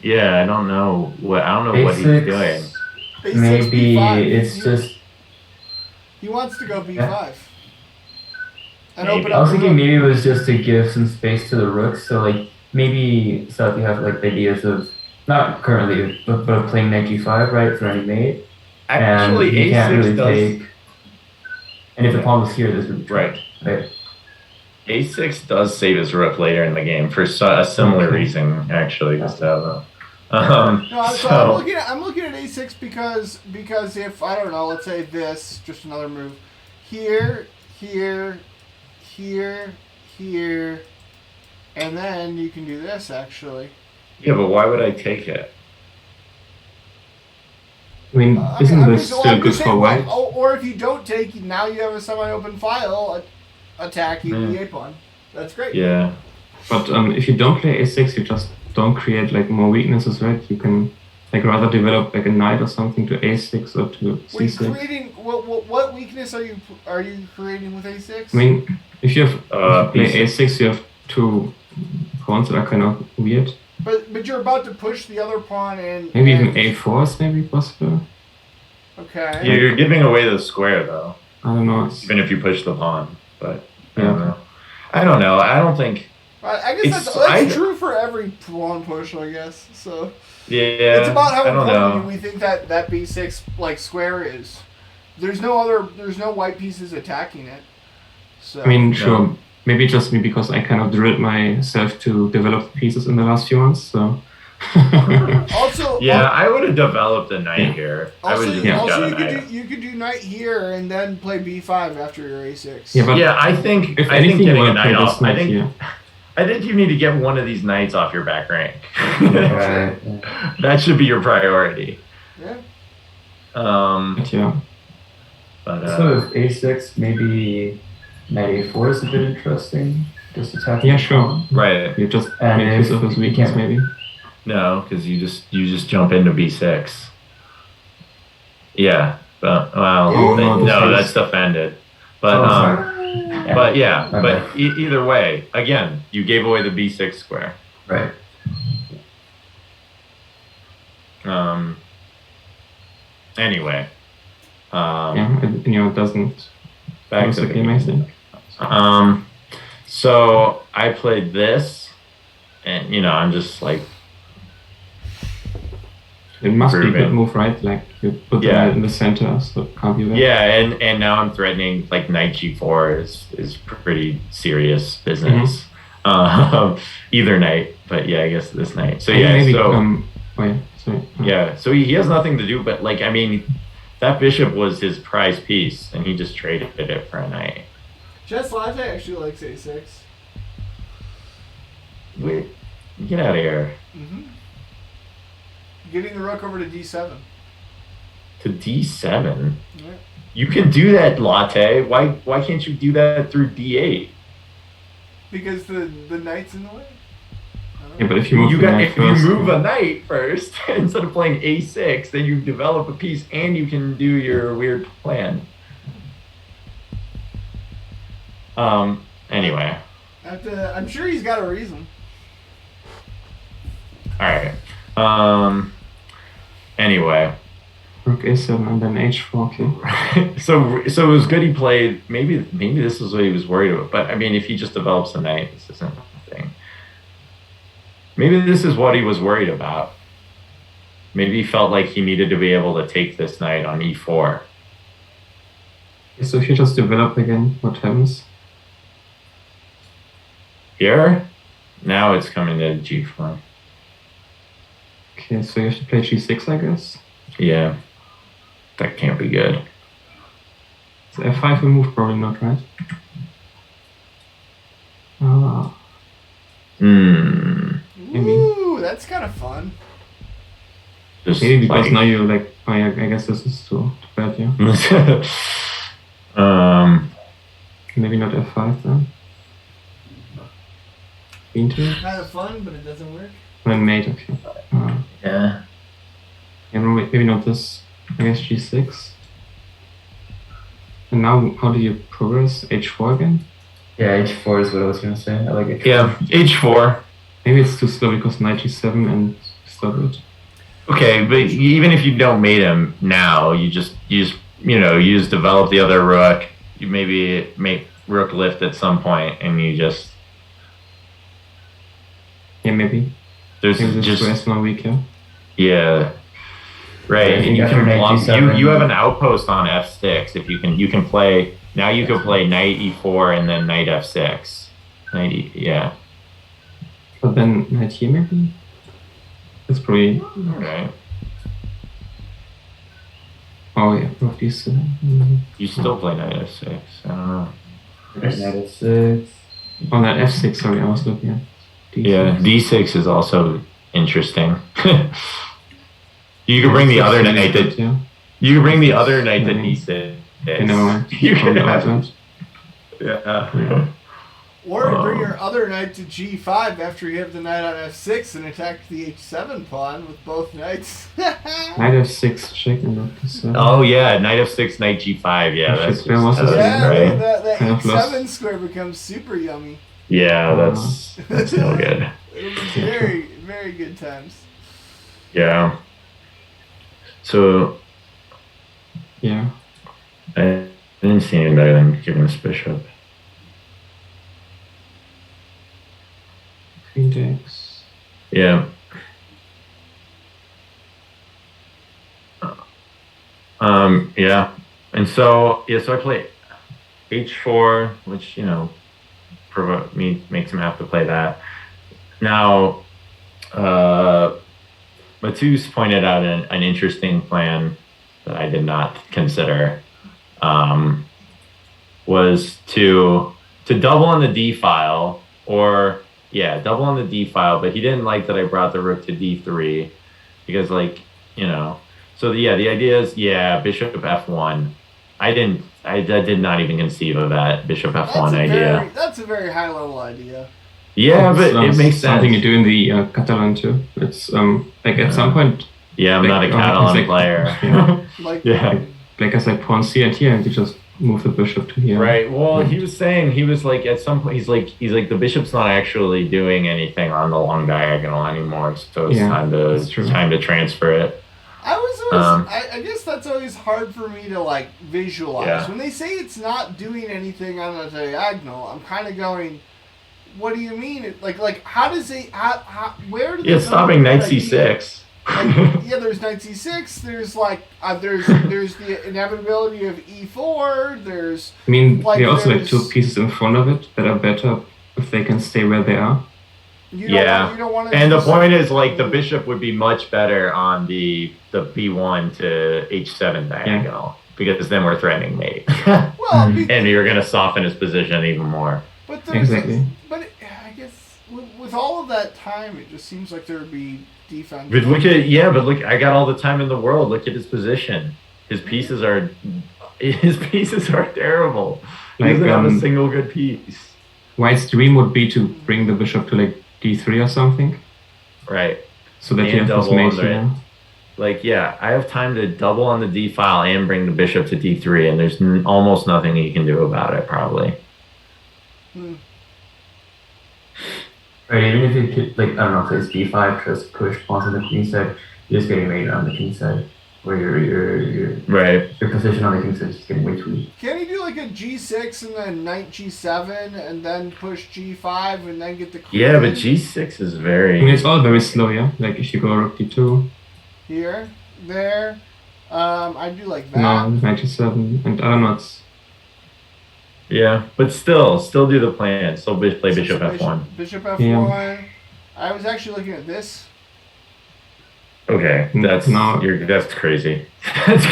Yeah, I don't know what he's doing. Maybe it's just... He wants to go b5. Yeah. I was thinking maybe it was just to give some space to the rooks. So like maybe if you have like ideas of not currently but of playing knight g5 right for any mate. Actually, and you can't really take. And if the pawn was here, this would be right. A6 does save his rook later in the game for a similar reason, actually, Gustavo. I'm looking at a6 because if I don't know, let's say this, just another move, here, and then you can do this actually. Yeah, but why would I take it? I mean, isn't this still good for white? Or if you don't take, now you have a semi-open file attacking the A pawn. That's great. Yeah. But if you don't play a6, you just don't create like more weaknesses, right? You can like rather develop like a knight or something to a6 or to c6. What weakness are you creating with a6? I mean, if you play a6, you have 2 pawns that are kind of weird. But you're about to push the other pawn and maybe even a4 is maybe possible. Okay. Yeah, you're giving away the square though. I don't know. Even if you push the pawn, but I don't know. I don't know. I don't think. I guess that's true for every pawn push, I guess. So. Yeah. It's about how important we think that b6 like square is. There's no white pieces attacking it. So. I mean, sure. Maybe just me because I kind of drilled myself to develop pieces in the last few months. So. I would have developed a knight here. You could do knight here and then play b5 after your a6. Yeah, but I think if anything, getting a knight off. I think you need to get one of these knights off your back rank. Right. That should be your priority. Yeah. But so if a6, maybe knight a4 is a bit interesting. Just attacking. Yeah, sure. Right. You just make use of his weakness, maybe. No, because you just jump into b6. Yeah, but that's defended. But either way, again, you gave away the b6 square. Right. Anyway. It doesn't. Back to the game, I think. So I played this, and I'm just like. It must be a good move, right? Like you put them in the center, so it can't be bad. Yeah, and now I'm threatening like knight g4 is pretty serious business. Mm-hmm. Either knight, but I guess this knight. So so he has nothing to do, but like I mean, that bishop was his prize piece, and he just traded it for a knight. Chess Latte actually likes a6. Wait, get out of here. Mm-hmm. Getting the rook over to d7. To d7? Yeah. You can do that, Latte. Why can't you do that through d8? Because the knight's in the way. Yeah, but if you move a knight first instead of playing a6, then you develop a piece and you can do your weird plan. Anyway. I'm sure he's got a reason. All right. Anyway. Rook a7 and then h4. Okay. So it was good he played. Maybe this is what he was worried about. But I mean, if he just develops a knight, this isn't a thing. Maybe this is what he was worried about. Maybe he felt like he needed to be able to take this knight on e4. So if you just develop again, what happens? Here? Now it's coming to g4. Okay, so you have to play g6, I guess? Yeah. That can't be good. So f5 will move, probably not, right? Maybe. Ooh, that's kind of fun. Maybe because now you're like, I guess this is too bad, yeah. Maybe not f5 then. Into? Kind of fun, but it doesn't work. Then mate, okay. Yeah. Maybe not this. I guess g6. And now, how do you progress? h4 again? Yeah, h4 is what I was gonna say. I like it. Yeah, h4. Maybe it's too slow because knight g7 and stop it. Okay, but even if you don't mate him now, you just develop the other rook. You maybe make rook lift at some point, and you just. Yeah, maybe. There's just one weak, yeah. Yeah. Right, and you can you have an outpost on f6. If you can play now, you can play knight e4 and then knight f6. Yeah. But then knight here maybe. That's probably right. Oh yeah, rook d7. You still play knight f6. I don't know. Knight f6. Oh, knight f6. Sorry, I was looking at. D6. Yeah, d6 is also interesting. You could bring the other knight to yeah. You could bring the other knight to d6. You know, You could have, yeah. Or bring your other knight to g5 after you have the knight on f6 and attack the h7 pawn with both knights. Knight f6 check and not f7. Oh yeah, knight f6, knight g5. Yeah, that's right. The kind h7 square becomes super yummy. Yeah, that's no good. It'll be very, very good times. Yeah. So. Yeah. I didn't see anything better than giving this bishop. Queen takes. Yeah. Yeah. And so I play h4, which, makes him have to play that. Now, Matus pointed out an interesting plan that I did not consider, was to double on the d file, double on the d file, but he didn't like that I brought the rook to d3 because, so the idea is, bishop f1. I did not even conceive of that bishop f1 idea. That's a very high level idea. Yeah, but it makes sense. Something you do in the Catalan too. It's at some point. Yeah, I'm not a Catalan player. Black has pawn c and here, and you just move the bishop to here. Right. Well, he was saying at some point he's like the bishop's not actually doing anything on the long diagonal anymore, so it's time to transfer it. I guess that's always hard for me to visualize. Yeah. When they say it's not doing anything on the diagonal, I'm kind of going, what do you mean? How does it? Where do they? Yeah, stopping knight c6. There's knight c6. There's there's the inevitability of e4. There's. I mean, they also two pieces in front of it that are better if they can stay where they are. You don't want to. And the point is, the bishop would be much better on the b1 to h7 diagonal because then we're threatening mate. And you're going to soften his position even more. But exactly. But I guess with all of that time, it just seems like there would be defense. But look, I got all the time in the world. Look at his position. His pieces are terrible. He doesn't have a single good piece. White's dream would be to bring the bishop to d3 or something. Right. So that you have this mate here. I have time to double on the d file and bring the bishop to d3, and there's almost nothing you can do about it, probably. Right, even if you could, I don't know, plays d5, just push pawns on the queen side, you're just getting made on the king side. Where your position on the king side is just getting way too weak. Can you do a g6 and then knight g7 and then push g5 and then get the queen? Yeah, but g6 is very... I mean, it's all very slow, yeah? If you go rook d2. Here, there, I do that. No, knight g7, and I don't know, it's... Yeah, but still do the plan. Still play bishop f1. Bishop f1. Yeah. I was actually looking at this. Okay, that's crazy. That's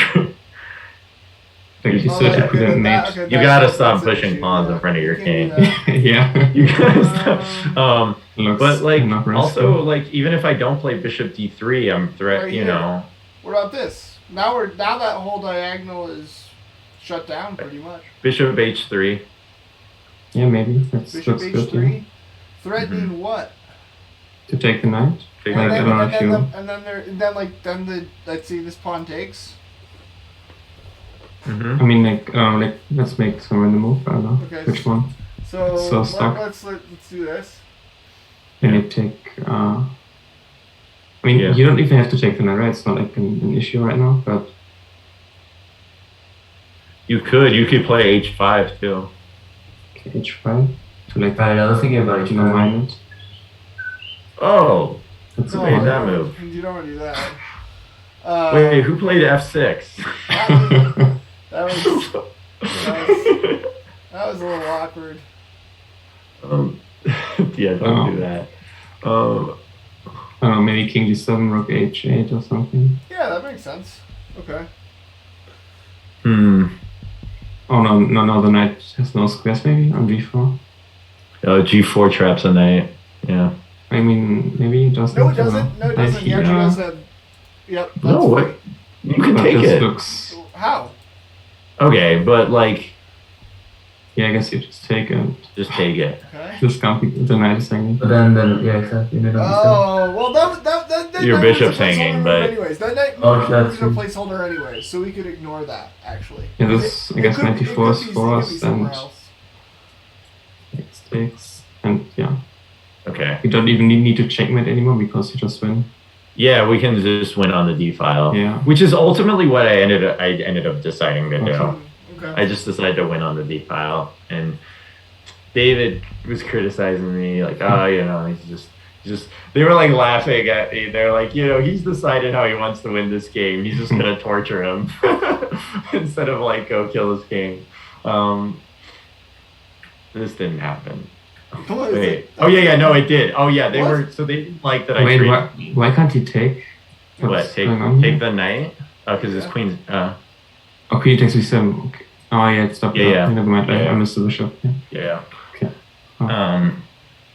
crazy. You gotta stop pushing pawns in front of your king. Yeah. You gotta stop. But also even if I don't play bishop d3, I'm What about this? Now that whole diagonal is shut down pretty much. Bishop h3. Yeah, maybe. Bishop h3. Threatening what? To take the knight. Let's see, this pawn takes. I mean, let's make some random move. I don't know which one. So let's do this. And you take. I mean, you don't even have to take the knight, right? It's not an issue right now, but. You could play h5 too. Okay, h5. So I was thinking about h5. Oh, that's that move. You don't want to do that. Wait, who played f6? That was a little awkward. Don't do that. I don't know, maybe king d7, rook h8 or something. Yeah, that makes sense. Okay. Oh no, the knight has no squares maybe on g4. Oh, g4 traps a knight. Yeah. I mean, maybe it doesn't. No, it doesn't. He actually does have. Yep. That's No, what? You can take it. How? Okay, but like. Yeah, I guess you just take it. Just take it. Okay. Discount the knight is hanging. But then yeah, exactly. Oh, well, that your knight bishop's was a placeholder hanging, move but anyways, that knight was a placeholder anyways, so we could ignore that actually. Yeah, this I guess 94 is for us, and takes, and yeah. Okay. We don't even need to checkmate anymore because you just win. Yeah, we can just win on the D file. Yeah. Which is ultimately what I ended up deciding to do. Okay. I just decided to win on the D file, and David was criticizing me like, oh, you know, he's just. They were like laughing at me. They're like, you know, he's decided how he wants to win this game. He's just gonna torture him instead of like go kill his king. This didn't happen. Wait. Oh yeah, no, it did. Oh yeah, they were. So they didn't like that. Why can't he take? Take the knight? Oh, because his queen's. Oh, queen takes b7. Okay. Oh yeah, it's stopped. Yeah. Never mind. I missed the bishop. Yeah. Okay.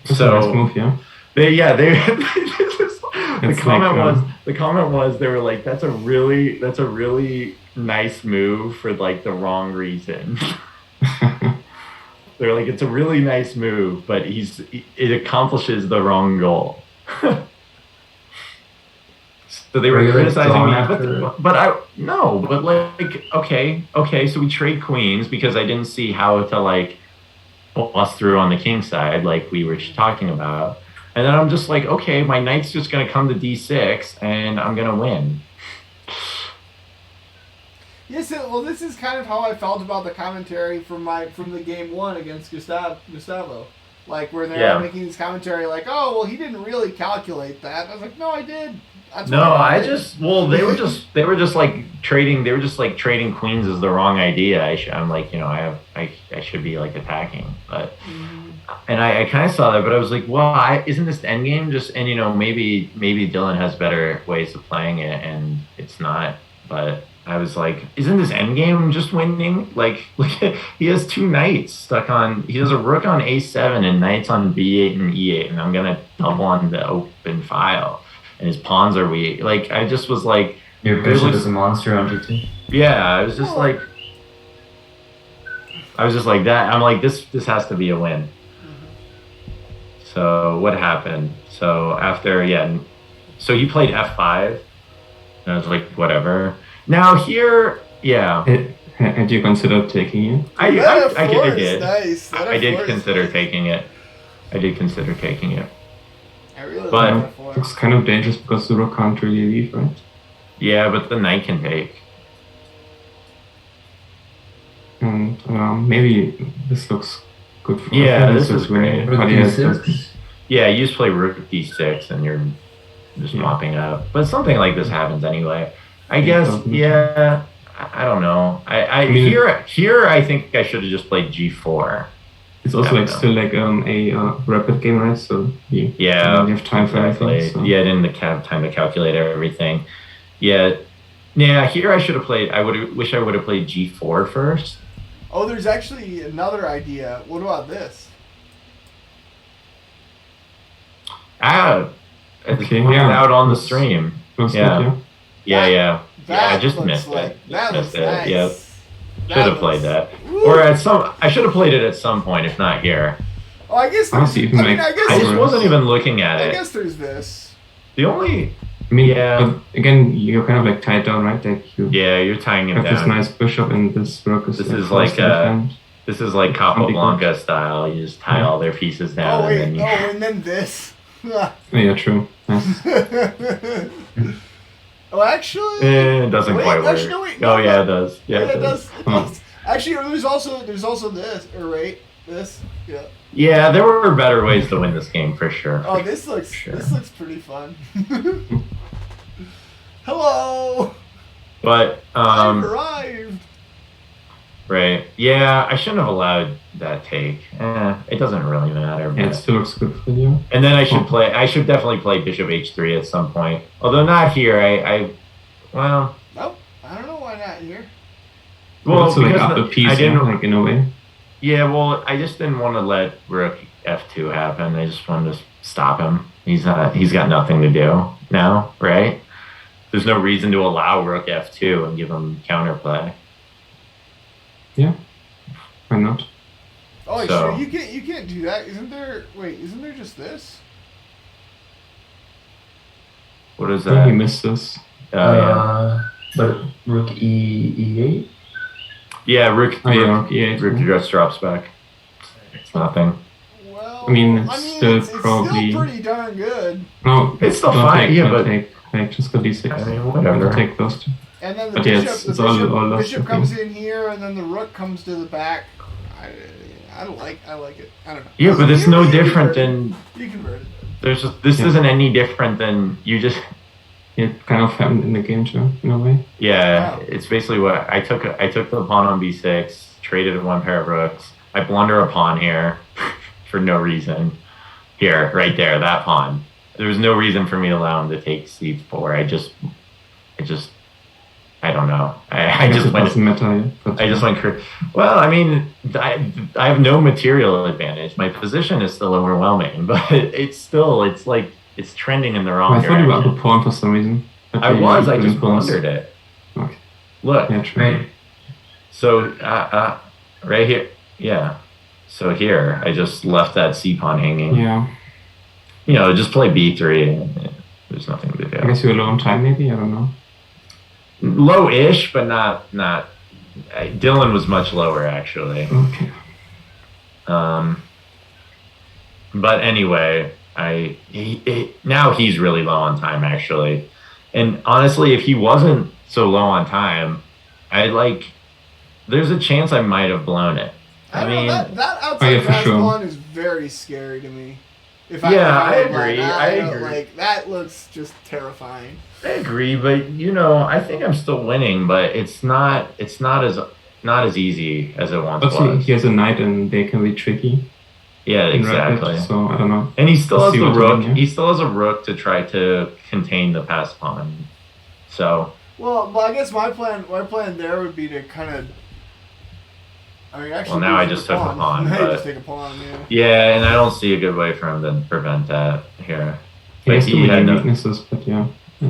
So a nice move, yeah. The comment was they were like, that's a really nice move for like the wrong reason. They're like, it's a really nice move, but it accomplishes the wrong goal. So they were criticizing me, but like, okay, so we trade queens because I didn't see how to like bust through on the king side like we were talking about. And then I'm just like, okay, my knight's just going to come to d6 and I'm going to win. Yes, well, this is kind of how I felt about the commentary from the game one against Gustavo. Like, where they're making this commentary like, oh, well, he didn't really calculate that. I was like, no, I did. They were just like trading queens is the wrong idea. I'm like, you know, I should be like attacking, but and I kind of saw that, but I was like, well, isn't this the end game? And you know, maybe Dylan has better ways of playing it, and it's not. But I was like, isn't this end game just winning? Like he has two knights stuck on. He has a rook on a7 and knights on b8 and e8, and I'm gonna double on the open file. And his pawns are weak. Like, I just was like... Your bishop is a monster on g2. Yeah, I was just like that. I'm like, this has to be a win. So, what happened? So, after, so he played f5. And I was like, whatever. Now, here, Had you considered taking it? I did. Nice. I did consider taking it. I really but it's kind of dangerous because the rook can't really leave, right? Yeah, but the knight can take. And maybe this looks good for this is great. Yeah, you just play rook d6 and you're just mopping up. But something like this happens anyway. I guess, I don't know. I mean, here I think I should have just played g4. It's also still like a rapid game, right? So you have time for everything. So. Yeah, I didn't have time to calculate everything. Yeah. Here I should have played. Wish I would have played g4 first. Oh, there's actually another idea. What about this? Out on the stream. Yeah. I just missed it. Nice. Yeah. Should have played that, or I should have played it at some point, if not here. Oh, I guess. I just wasn't even looking at it. I guess there's this. But again, you're kind of like tied down, right? Like you're tying him down. This nice bishop and this rook is. This is like Capablanca style. You just tie all their pieces down. Oh wait, and then this. Yeah, true. Nice. Oh, actually, it doesn't quite work. Actually, wait, it does. Yeah, it does. Actually, there's also this, or right? This, yeah. Yeah, there were better ways to win this game for sure. Oh, this looks pretty fun. Hello. But I've arrived. Right. Yeah, I shouldn't have allowed that take. It doesn't really matter. But it still looks good for you. And then I should definitely play bishop h3 at some point. Although not here. Well. Nope. I don't know why not here. Well, so because up the piece, I didn't like in a way. Yeah. Well, I just didn't want to let rook f2 happen. I just wanted to stop him. He's got nothing to do now, right? there's no reason to allow rook f2 and give him counterplay. Yeah, why not? Oh, so, sure. You can't do that. Isn't there just this? What is that? He missed this. Yeah. But rook e8? Yeah, rook e8. Rook just drops back. It's nothing. Well, I mean, it's still pretty darn good. No, it's still fine. Just go d6. I mean, whatever. Take those two. And then the bishop comes in here, and then the rook comes to the back. I like it. I don't know. Yeah, but it's no different than you converted. This isn't any different than you just. It kind of happened in the game too, in a way. Yeah, It's basically what I took the pawn on b6, traded one pair of rooks. I blunder a pawn here for no reason. Here, right there, that pawn. There was no reason for me to allow him to take c4. I don't know. I just went. Well, I mean, I have no material advantage. My position is still overwhelming, but it's trending in the wrong direction. I thought you were the pawn for some reason. I just blundered it. Okay. Look. Yeah, right. So, right here. Yeah. So here, I just left that c pawn hanging. Yeah. Just play b3. There's nothing to do. I guess you were low on time, maybe? I don't know. Low-ish, but not. Dylan was much lower, actually. Okay. But anyway, now he's really low on time, actually. And honestly, if he wasn't so low on time, there's a chance I might have blown it. I mean, that outside pass pawn is very scary to me. I agree. Like, that looks just terrifying. I agree, but I think I'm still winning, but it's not as easy as it once was. He has a knight, and they can be tricky. Yeah, exactly. So I don't know. And he still has the rook. He still has a rook to try to contain the pass pawn. So. Well, I guess my plan there would be to kind of. I mean, actually. Well, now I just took a pawn. Now you just take a pawn, yeah. Yeah, and I don't see a good way for him to prevent that here. He has too many weaknesses, but yeah.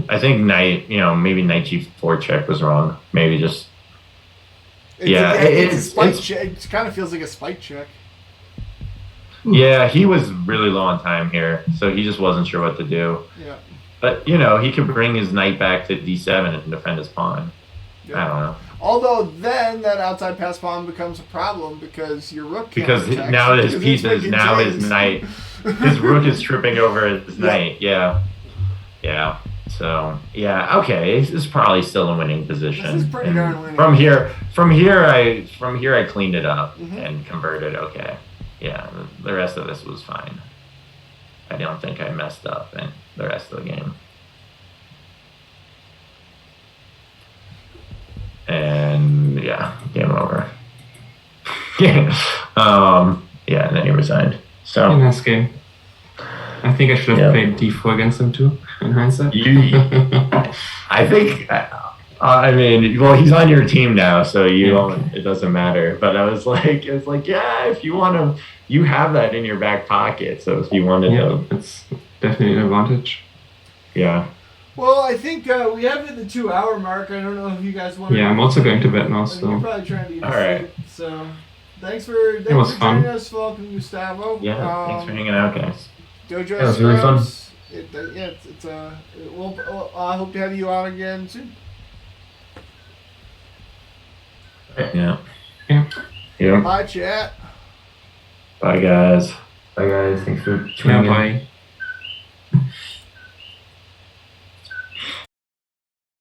I think maybe knight g4 check was wrong. Maybe just. It's a spike check. It kind of feels like a spike check. Yeah, he was really low on time here, so he just wasn't sure what to do. Yeah. But, he could bring his knight back to d7 and defend his pawn. Yeah. I don't know. Although then that outside pass pawn becomes a problem because your rook can't protect, now his knight, his rook is tripping over his knight. Yeah. So, okay, this is probably still a winning position. This is pretty darn winning. From here I cleaned it up and converted. Okay. Yeah, the rest of this was fine. I don't think I messed up in the rest of the game. And game over. And then he resigned. So nice game. I think I should have played d4 against him too. In hindsight, I think. He's on your team now, so it doesn't matter. But I was like, if you want to, you have that in your back pocket. So if you wanted to, it's definitely an advantage. Yeah. Well, I think we have hit the 2-hour mark. I don't know if you guys want. Yeah, I'm also going to bed now. So you're probably trying to eat. All right. So thanks for joining us, Falk and Gustavo. Yeah. Thanks for hanging out, guys. Dojo. That was really fun. I hope to have you on again soon. Yeah. Bye, chat. Bye, guys. Bye, guys. Thanks for tuning in. Bye.